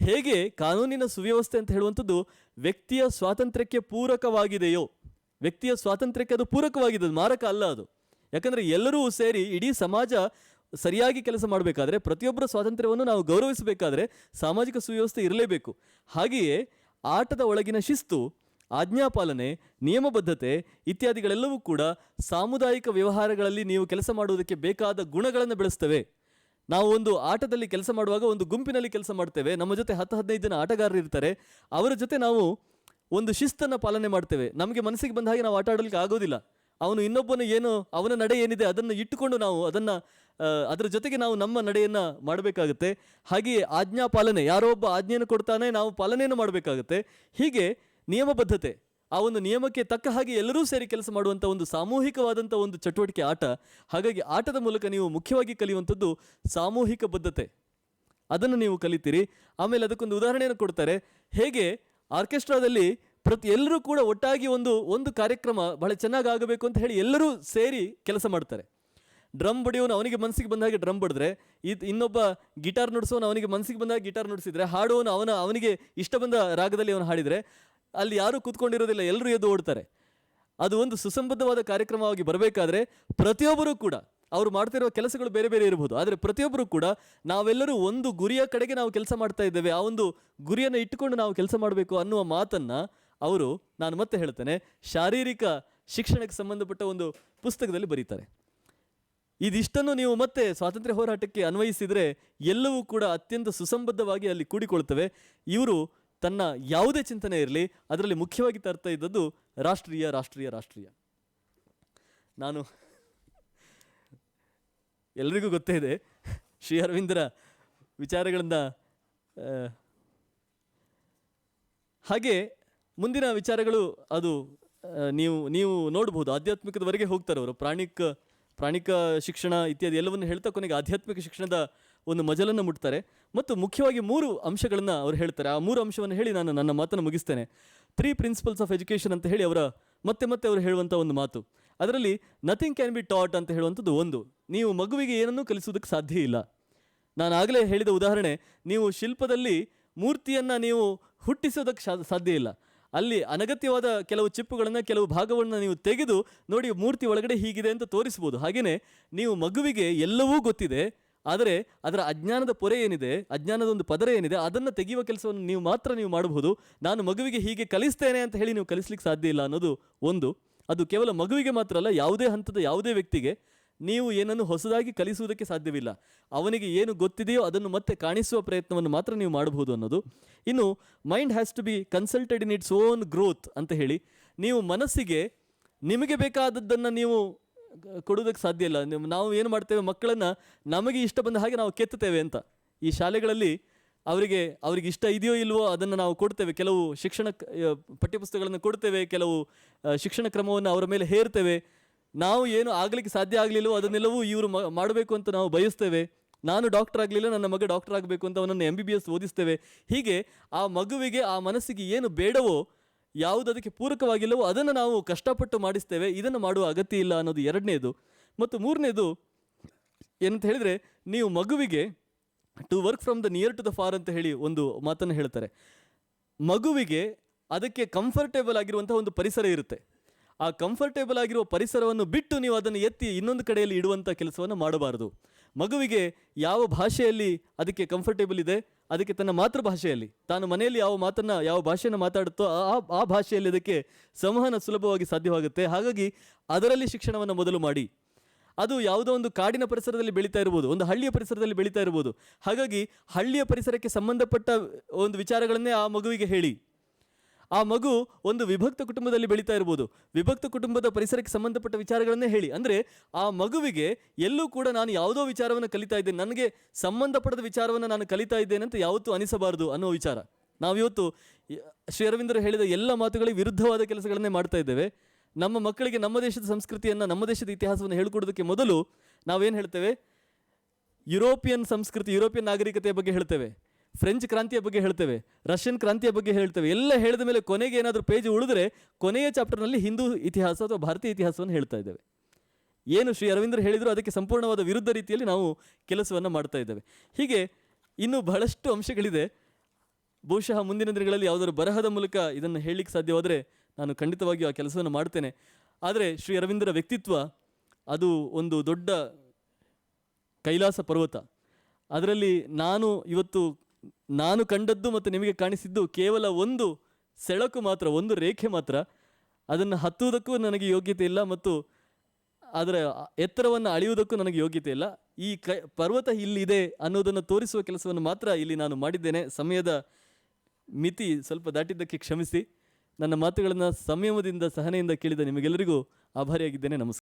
ಹೇಗೆ ಕಾನೂನಿನ ಸುವ್ಯವಸ್ಥೆ ಅಂತ ಹೇಳುವಂಥದ್ದು ವ್ಯಕ್ತಿಯ ಸ್ವಾತಂತ್ರ್ಯಕ್ಕೆ ಪೂರಕವಾಗಿದೆಯೋ, ವ್ಯಕ್ತಿಯ ಸ್ವಾತಂತ್ರ್ಯಕ್ಕೆ ಅದು ಪೂರಕವಾಗಿದೆ, ಮಾರಕ ಅಲ್ಲ ಅದು. ಯಾಕಂದರೆ ಎಲ್ಲರೂ ಸೇರಿ ಇಡೀ ಸಮಾಜ ಸರಿಯಾಗಿ ಕೆಲಸ ಮಾಡಬೇಕಾದ್ರೆ, ಪ್ರತಿಯೊಬ್ಬರ ಸ್ವಾತಂತ್ರ್ಯವನ್ನು ನಾವು ಗೌರವಿಸಬೇಕಾದ್ರೆ ಸಾಮಾಜಿಕ ಸುವ್ಯವಸ್ಥೆ ಇರಲೇಬೇಕು. ಹಾಗೆಯೇ ಆಟದ ಒಳಗಿನ ಶಿಸ್ತು, ಆಜ್ಞಾಪಾಲನೆ, ನಿಯಮಬದ್ಧತೆ ಇತ್ಯಾದಿಗಳೆಲ್ಲವೂ ಕೂಡ ಸಾಮುದಾಯಿಕ ವ್ಯವಹಾರಗಳಲ್ಲಿ ನೀವು ಕೆಲಸ ಮಾಡುವುದಕ್ಕೆ ಬೇಕಾದ ಗುಣಗಳನ್ನು ಬೆಳೆಸ್ತವೆ. ನಾವು ಒಂದು ಆಟದಲ್ಲಿ ಕೆಲಸ ಮಾಡುವಾಗ ಒಂದು ಗುಂಪಿನಲ್ಲಿ ಕೆಲಸ ಮಾಡ್ತೇವೆ, ನಮ್ಮ ಜೊತೆ 10-15 ಜನ ಆಟಗಾರರು ಇರ್ತಾರೆ, ಅವರ ಜೊತೆ ನಾವು ಒಂದು ಶಿಸ್ತನ್ನು ಪಾಲನೆ ಮಾಡ್ತೇವೆ. ನಮಗೆ ಮನಸ್ಸಿಗೆ ಬಂದ ಹಾಗೆ ನಾವು ಆಟ ಆಡಲಿಕ್ಕೆ ಆಗೋದಿಲ್ಲ. ಅವನು ಇನ್ನೊಬ್ಬನು ಏನು, ಅವನ ನಡೆ ಏನಿದೆ ಅದನ್ನು ಇಟ್ಟುಕೊಂಡು ನಾವು ಅದರ ಜೊತೆಗೆ ನಾವು ನಮ್ಮ ನಡೆಯನ್ನು ಮಾಡಬೇಕಾಗುತ್ತೆ. ಹಾಗೆಯೇ ಆಜ್ಞಾಪಾಲನೆ, ಯಾರೋ ಒಬ್ಬ ಆಜ್ಞೆಯನ್ನು ಕೊಡ್ತಾನೆ, ನಾವು ಪಾಲನೆಯನ್ನು ಮಾಡಬೇಕಾಗುತ್ತೆ. ಹೀಗೆ ನಿಯಮಬದ್ಧತೆ, ಆ ಒಂದು ನಿಯಮಕ್ಕೆ ತಕ್ಕ ಹಾಗೆ ಎಲ್ಲರೂ ಸೇರಿ ಕೆಲಸ ಮಾಡುವಂಥ ಒಂದು ಸಾಮೂಹಿಕವಾದಂಥ ಒಂದು ಚಟುವಟಿಕೆ ಆಟ. ಹಾಗಾಗಿ ಆಟದ ಮೂಲಕ ನೀವು ಮುಖ್ಯವಾಗಿ ಕಲಿಯುವಂಥದ್ದು ಸಾಮೂಹಿಕ ಬದ್ಧತೆ, ಅದನ್ನು ನೀವು ಕಲಿತೀರಿ. ಆಮೇಲೆ ಅದಕ್ಕೊಂದು ಉದಾಹರಣೆಯನ್ನು ಕೊಡ್ತಾರೆ, ಹೇಗೆ ಆರ್ಕೆಸ್ಟ್ರಾದಲ್ಲಿ ಎಲ್ಲರೂ ಕೂಡ ಒಟ್ಟಾಗಿ ಒಂದು ಕಾರ್ಯಕ್ರಮ ಬಹಳ ಚೆನ್ನಾಗಿ ಆಗಬೇಕು ಅಂತ ಹೇಳಿ ಎಲ್ಲರೂ ಸೇರಿ ಕೆಲಸ ಮಾಡ್ತಾರೆ. ಡ್ರಮ್ ಬಡಿಯೋನು ಅವನಿಗೆ ಮನಸ್ಸಿಗೆ ಬಂದಾಗೆ ಡ್ರಮ್ ಬಡಿದ್ರೆ, ಇನ್ನೊಬ್ಬ ಗಿಟಾರ್ ನುಡಿಸೋನು ಅವನಿಗೆ ಮನಸ್ಸಿಗೆ ಬಂದಾಗ ಗಿಟಾರ್ ನುಡಿಸಿದ್ರೆ, ಹಾಡೋನು ಅವನಿಗೆ ಇಷ್ಟ ಬಂದ ರಾಗದಲ್ಲಿ ಅವನು ಹಾಡಿದರೆ, ಅಲ್ಲಿ ಯಾರೂ ಕೂತ್ಕೊಂಡಿರೋದಿಲ್ಲ, ಎಲ್ಲರೂ ಎದ್ದು ಓಡ್ತಾರೆ. ಅದು ಒಂದು ಸುಸಂಬದ್ಧವಾದ ಕಾರ್ಯಕ್ರಮವಾಗಿ ಬರಬೇಕಾದ್ರೆ ಪ್ರತಿಯೊಬ್ಬರೂ ಕೂಡ, ಅವರು ಮಾಡ್ತಿರೋ ಕೆಲಸಗಳು ಬೇರೆ ಬೇರೆ ಇರಬಹುದು, ಆದರೆ ಪ್ರತಿಯೊಬ್ಬರೂ ಕೂಡ ನಾವೆಲ್ಲರೂ ಒಂದು ಗುರಿಯ ಕಡೆಗೆ ನಾವು ಕೆಲಸ ಮಾಡ್ತಾ ಇದ್ದೇವೆ, ಆ ಒಂದು ಗುರಿಯನ್ನು ಇಟ್ಟುಕೊಂಡು ನಾವು ಕೆಲಸ ಮಾಡಬೇಕು ಅನ್ನುವ ಮಾತನ್ನು ಅವರು, ನಾನು ಮತ್ತೆ ಹೇಳ್ತೇನೆ, ಶಾರೀರಿಕ ಶಿಕ್ಷಣಕ್ಕೆ ಸಂಬಂಧಪಟ್ಟ ಒಂದು ಪುಸ್ತಕದಲ್ಲಿ ಬರೀತಾರೆ. ಇದಿಷ್ಟನ್ನು ನೀವು ಮತ್ತೆ ಸ್ವಾತಂತ್ರ್ಯ ಹೋರಾಟಕ್ಕೆ ಅನ್ವಯಿಸಿದರೆ ಎಲ್ಲವೂ ಕೂಡ ಅತ್ಯಂತ ಸುಸಂಬದ್ಧವಾಗಿ ಅಲ್ಲಿ ಕೂಡಿಕೊಳ್ತವೆ. ಇವರು ತನ್ನ ಯಾವುದೇ ಚಿಂತನೆ ಇರಲಿ ಅದರಲ್ಲಿ ಮುಖ್ಯವಾಗಿ ತರ್ತಾ ಇದ್ದದ್ದು ರಾಷ್ಟ್ರೀಯ ರಾಷ್ಟ್ರೀಯ ರಾಷ್ಟ್ರೀಯ. ನಾನು ಎಲ್ರಿಗೂ ಗೊತ್ತೇ ಇದೆ ಶ್ರೀ ಅರವಿಂದರ ವಿಚಾರಗಳಿಂದ. ಹಾಗೆ ಮುಂದಿನ ವಿಚಾರಗಳು ಅದು ನೀವು ನೋಡ್ಬೋದು, ಆಧ್ಯಾತ್ಮಿಕದವರೆಗೆ ಹೋಗ್ತಾರೆ ಅವರು. ಪ್ರಾಣಿಕ ಶಿಕ್ಷಣ ಇತ್ಯಾದಿ ಎಲ್ಲವನ್ನು ಹೇಳ್ತಾ ಕೊನೆಗೆ ಆಧ್ಯಾತ್ಮಿಕ ಶಿಕ್ಷಣದ ಒಂದು ಮಜಲನ್ನು ಮುಟ್ತಾರೆ. ಮತ್ತು ಮುಖ್ಯವಾಗಿ 3 ಅಂಶಗಳನ್ನು ಅವರು ಹೇಳ್ತಾರೆ. ಆ 3 ಅಂಶವನ್ನು ಹೇಳಿ ನಾನು ನನ್ನ ಮಾತನ್ನು ಮುಗಿಸ್ತೇನೆ. 3 ಪ್ರಿನ್ಸಿಪಲ್ಸ್ ಆಫ್ ಎಜುಕೇಷನ್ ಅಂತ ಹೇಳಿ ಮತ್ತೆ ಅವರು ಹೇಳುವಂಥ ಒಂದು ಮಾತು. ಅದರಲ್ಲಿ ನಥಿಂಗ್ ಕ್ಯಾನ್ ಬಿ ಟಾಟ್ ಅಂತ ಹೇಳುವಂಥದ್ದು ಒಂದು. ನೀವು ಮಗುವಿಗೆ ಏನನ್ನೂ ಕಲಿಸುವುದಕ್ಕೆ ಸಾಧ್ಯ ಇಲ್ಲ. ನಾನು ಆಗಲೇ ಹೇಳಿದ ಉದಾಹರಣೆ, ನೀವು ಶಿಲ್ಪದಲ್ಲಿ ಮೂರ್ತಿಯನ್ನು ನೀವು ಹುಟ್ಟಿಸೋದಕ್ಕೆ ಸಾಧ್ಯ ಇಲ್ಲ. ಅಲ್ಲಿ ಅನಗತ್ಯವಾದ ಕೆಲವು ಚಿಪ್ಪುಗಳನ್ನು, ಕೆಲವು ಭಾಗವನ್ನು ನೀವು ತೆಗೆದು ನೋಡಿ ಮೂರ್ತಿ ಒಳಗಡೆ ಹೀಗಿದೆ ಅಂತ ತೋರಿಸ್ಬೋದು. ಹಾಗೆಯೇ ನೀವು ಮಗುವಿಗೆ ಎಲ್ಲವೂ ಗೊತ್ತಿದೆ, ಆದರೆ ಅದರ ಅಜ್ಞಾನದ ಪೊರೆ ಏನಿದೆ, ಅಜ್ಞಾನದ ಒಂದು ಪದರ ಏನಿದೆ, ಅದನ್ನು ತೆಗೆಯುವ ಕೆಲಸವನ್ನು ನೀವು ಮಾಡಬಹುದು. ನಾನು ಮಗುವಿಗೆ ಹೀಗೆ ಕಲಿಸ್ತೇನೆ ಅಂತ ಹೇಳಿ ನೀವು ಕಲಿಸ್ಲಿಕ್ಕೆ ಸಾಧ್ಯ ಇಲ್ಲ ಅನ್ನೋದು ಒಂದು. ಅದು ಕೇವಲ ಮಗುವಿಗೆ ಮಾತ್ರ ಅಲ್ಲ, ಯಾವುದೇ ಹಂತದ ಯಾವುದೇ ವ್ಯಕ್ತಿಗೆ ನೀವು ಏನನ್ನು ಹೊಸದಾಗಿ ಕಲಿಸುವುದಕ್ಕೆ ಸಾಧ್ಯವಿಲ್ಲ. ಅವನಿಗೆ ಏನು ಗೊತ್ತಿದೆಯೋ ಅದನ್ನು ಮತ್ತೆ ಕಾಣಿಸುವ ಪ್ರಯತ್ನವನ್ನು ಮಾತ್ರ ನೀವು ಮಾಡಬಹುದು ಅನ್ನೋದು. ಇನ್ನು mind has to be consulted in its own growth ಅಂತ ಹೇಳಿ, ನೀವು ಮನಸ್ಸಿಗೆ ನಿಮಗೆ ಬೇಕಾದದ್ದನ್ನು ನೀವು ಕೊಡುವುದಕ್ಕೆ ಸಾಧ್ಯ ಇಲ್ಲ. ನಾವು ಏನು ಮಾಡ್ತೇವೆ, ಮಕ್ಕಳನ್ನು ನಮಗೆ ಇಷ್ಟ ಬಂದ ಹಾಗೆ ನಾವು ಕೆತ್ತುತ್ತೇವೆ ಅಂತ. ಈ ಶಾಲೆಗಳಲ್ಲಿ ಅವರಿಗೆ ಇಷ್ಟ ಇದೆಯೋ ಇಲ್ವೋ ಅದನ್ನು ನಾವು ಕೊಡ್ತೇವೆ. ಕೆಲವು ಶಿಕ್ಷಣ ಪಠ್ಯಪುಸ್ತಕಗಳನ್ನು ಕೊಡ್ತೇವೆ, ಕೆಲವು ಶಿಕ್ಷಣ ಕ್ರಮವನ್ನು ಅವರ ಮೇಲೆ ಹೇರ್ತೇವೆ. ನಾವು ಏನು ಆಗ್ಲಿಕ್ಕೆ ಸಾಧ್ಯ ಆಗಲಿಲ್ಲವೋ ಅದನ್ನೆಲ್ಲವೂ ಇವರು ಮಾಡಬೇಕು ಅಂತ ನಾವು ಬಯಸ್ತೇವೆ. ನಾನು ಡಾಕ್ಟರ್ ಆಗಲಿಲ್ಲ, ನನ್ನ ಮಗ ಡಾಕ್ಟರ್ ಆಗಬೇಕು ಅಂತ ಅವನನ್ನು MBBS ಓದಿಸ್ತೇವೆ. ಹೀಗೆ ಆ ಮಗುವಿಗೆ, ಆ ಮನಸ್ಸಿಗೆ ಏನು ಬೇಡವೋ, ಯಾವುದು ಅದಕ್ಕೆ ಪೂರಕವಾಗಿಲ್ಲವೋ ಅದನ್ನು ನಾವು ಕಷ್ಟಪಟ್ಟು ಮಾಡಿಸ್ತೇವೆ. ಇದನ್ನು ಮಾಡುವ ಅಗತ್ಯ ಇಲ್ಲ ಅನ್ನೋದು ಎರಡನೇದು. ಮತ್ತು ಮೂರನೇದು ಏನಂತ ಹೇಳಿದರೆ, ನೀವು ಮಗುವಿಗೆ to work from the near to the far ಅಂತ ಹೇಳಿ ಒಂದು ಮಾತನ್ನು ಹೇಳ್ತಾರೆ. ಮಗುವಿಗೆ ಅದಕ್ಕೆ ಕಂಫರ್ಟೇಬಲ್ ಆಗಿರುವಂಥ ಒಂದು ಪರಿಸರ ಇರುತ್ತೆ. ಆ ಕಂಫರ್ಟೇಬಲ್ ಆಗಿರುವ ಪರಿಸರವನ್ನು ಬಿಟ್ಟು ನೀವು ಅದನ್ನು ಎತ್ತಿ ಇನ್ನೊಂದು ಕಡೆಯಲ್ಲಿ ಇಡುವಂಥ ಕೆಲಸವನ್ನು ಮಾಡಬಾರದು. ಮಗುವಿಗೆ ಯಾವ ಭಾಷೆಯಲ್ಲಿ ಅದಕ್ಕೆ ಕಂಫರ್ಟೇಬಲ್ ಇದೆ, ಅದಕ್ಕೆ ತನ್ನ ಮಾತೃಭಾಷೆಯಲ್ಲಿ, ತಾನು ಮನೆಯಲ್ಲಿ ಯಾವ ಭಾಷೆಯನ್ನು ಮಾತಾಡುತ್ತೋ ಆ ಭಾಷೆಯಲ್ಲಿ ಅದಕ್ಕೆ ಸಂವಹನ ಸುಲಭವಾಗಿ ಸಾಧ್ಯವಾಗುತ್ತೆ. ಹಾಗಾಗಿ ಅದರಲ್ಲಿ ಶಿಕ್ಷಣವನ್ನು ಮೊದಲು ಮಾಡಿ. ಅದು ಯಾವುದೋ ಒಂದು ಕಾಡಿನ ಪರಿಸರದಲ್ಲಿ ಬೆಳೀತಾ ಇರ್ಬೋದು, ಒಂದು ಹಳ್ಳಿಯ ಪರಿಸರದಲ್ಲಿ ಬೆಳೀತಾ ಇರ್ಬೋದು. ಹಾಗಾಗಿ ಹಳ್ಳಿಯ ಪರಿಸರಕ್ಕೆ ಸಂಬಂಧಪಟ್ಟ ಒಂದು ವಿಚಾರಗಳನ್ನೇ ಆ ಮಗುವಿಗೆ ಹೇಳಿ. ಆ ಮಗು ಒಂದು ವಿಭಕ್ತ ಕುಟುಂಬದಲ್ಲಿ ಬೆಳೀತಾ ಇರ್ಬೋದು, ವಿಭಕ್ತ ಕುಟುಂಬದ ಪರಿಸರಕ್ಕೆ ಸಂಬಂಧಪಟ್ಟ ವಿಚಾರಗಳನ್ನೇ ಹೇಳಿ. ಅಂದರೆ ಆ ಮಗುವಿಗೆ ಎಲ್ಲೂ ಕೂಡ ನಾನು ಯಾವುದೋ ವಿಚಾರವನ್ನು ಕಲಿತಾ ಇದ್ದೇನೆ, ನನಗೆ ಸಂಬಂಧಪಟ್ಟದ ವಿಚಾರವನ್ನು ನಾನು ಕಲಿತಾ ಇದ್ದೇನೆ ಅಂತ ಯಾವತ್ತೂ ಅನಿಸಬಾರದು ಅನ್ನೋ ವಿಚಾರ. ನಾವಿವತ್ತು ಶ್ರೀ ಅರವಿಂದರು ಹೇಳಿದ ಎಲ್ಲ ಮಾತುಗಳಿಗೆ ವಿರುದ್ಧವಾದ ಕೆಲಸಗಳನ್ನೇ ಮಾಡ್ತಾ ಇದ್ದೇವೆ. ನಮ್ಮ ಮಕ್ಕಳಿಗೆ ನಮ್ಮ ದೇಶದ ಸಂಸ್ಕೃತಿಯನ್ನು, ನಮ್ಮ ದೇಶದ ಇತಿಹಾಸವನ್ನು ಹೇಳ್ಕೊಡೋದಕ್ಕೆ ಮೊದಲು ನಾವೇನು ಹೇಳ್ತೇವೆ, ಯುರೋಪಿಯನ್ ಸಂಸ್ಕೃತಿ, ಯುರೋಪಿಯನ್ ನಾಗರಿಕತೆಯ ಬಗ್ಗೆ ಹೇಳ್ತೇವೆ, ಫ್ರೆಂಚ್ ಕ್ರಾಂತಿಯ ಬಗ್ಗೆ ಹೇಳ್ತೇವೆ, ರಷ್ಯನ್ ಕ್ರಾಂತಿಯ ಬಗ್ಗೆ ಹೇಳ್ತೇವೆ. ಎಲ್ಲ ಹೇಳಿದ ಮೇಲೆ ಕೊನೆಗೆ ಏನಾದರೂ ಪೇಜ್ ಉಳಿದ್ರೆ ಕೊನೆಯ ಚಾಪ್ಟರ್ನಲ್ಲಿ ಹಿಂದೂ ಇತಿಹಾಸ ಅಥವಾ ಭಾರತೀಯ ಇತಿಹಾಸವನ್ನು ಹೇಳ್ತಾ ಇದ್ದೇವೆ. ಏನು ಶ್ರೀ ಅರವಿಂದರು ಹೇಳಿದರೂ ಅದಕ್ಕೆ ಸಂಪೂರ್ಣವಾದ ವಿರುದ್ಧ ರೀತಿಯಲ್ಲಿ ನಾವು ಕೆಲಸವನ್ನು ಮಾಡ್ತಾ ಇದ್ದೇವೆ. ಹೀಗೆ ಇನ್ನೂ ಬಹಳಷ್ಟು ಅಂಶಗಳಿದೆ. ಬಹುಶಃ ಮುಂದಿನ ದಿನಗಳಲ್ಲಿ ಯಾವುದಾದ್ರು ಬರಹದ ಮೂಲಕ ಇದನ್ನು ಹೇಳಲಿಕ್ಕೆ ಸಾಧ್ಯವಾದರೆ ನಾನು ಖಂಡಿತವಾಗಿಯೂ ಆ ಕೆಲಸವನ್ನು ಮಾಡ್ತೇನೆ. ಆದರೆ ಶ್ರೀ ಅರವಿಂದರ ವ್ಯಕ್ತಿತ್ವ ಅದು ಒಂದು ದೊಡ್ಡ ಕೈಲಾಸ ಪರ್ವತ. ಅದರಲ್ಲಿ ನಾನು ಕಂಡದ್ದು ಮತ್ತು ನಿಮಗೆ ಕಾಣಿಸಿದ್ದು ಕೇವಲ ಒಂದು ಸೆಳಕು ಮಾತ್ರ, ಒಂದು ರೇಖೆ ಮಾತ್ರ. ಅದನ್ನು ಹತ್ತುವುದಕ್ಕೂ ನನಗೆ ಯೋಗ್ಯತೆ ಇಲ್ಲ ಮತ್ತು ಅದರ ಎತ್ತರವನ್ನು ಅಳೆಯುವುದಕ್ಕೂ ನನಗೆ ಯೋಗ್ಯತೆ ಇಲ್ಲ. ಈ ಪರ್ವತ ಇಲ್ಲಿದೆ ಅನ್ನೋದನ್ನು ತೋರಿಸುವ ಕೆಲಸವನ್ನು ಮಾತ್ರ ಇಲ್ಲಿ ನಾನು ಮಾಡಿದ್ದೇನೆ. ಸಮಯದ ಮಿತಿ ಸ್ವಲ್ಪ ದಾಟಿದ್ದಕ್ಕೆ ಕ್ಷಮಿಸಿ. ನನ್ನ ಮಾತುಗಳನ್ನು ಸಂಯಮದಿಂದ, ಸಹನೆಯಿಂದ ಕೇಳಿದ ನಿಮಗೆಲ್ಲರಿಗೂ ಆಭಾರಿಯಾಗಿದ್ದೇನೆ. ನಮಸ್ಕಾರ.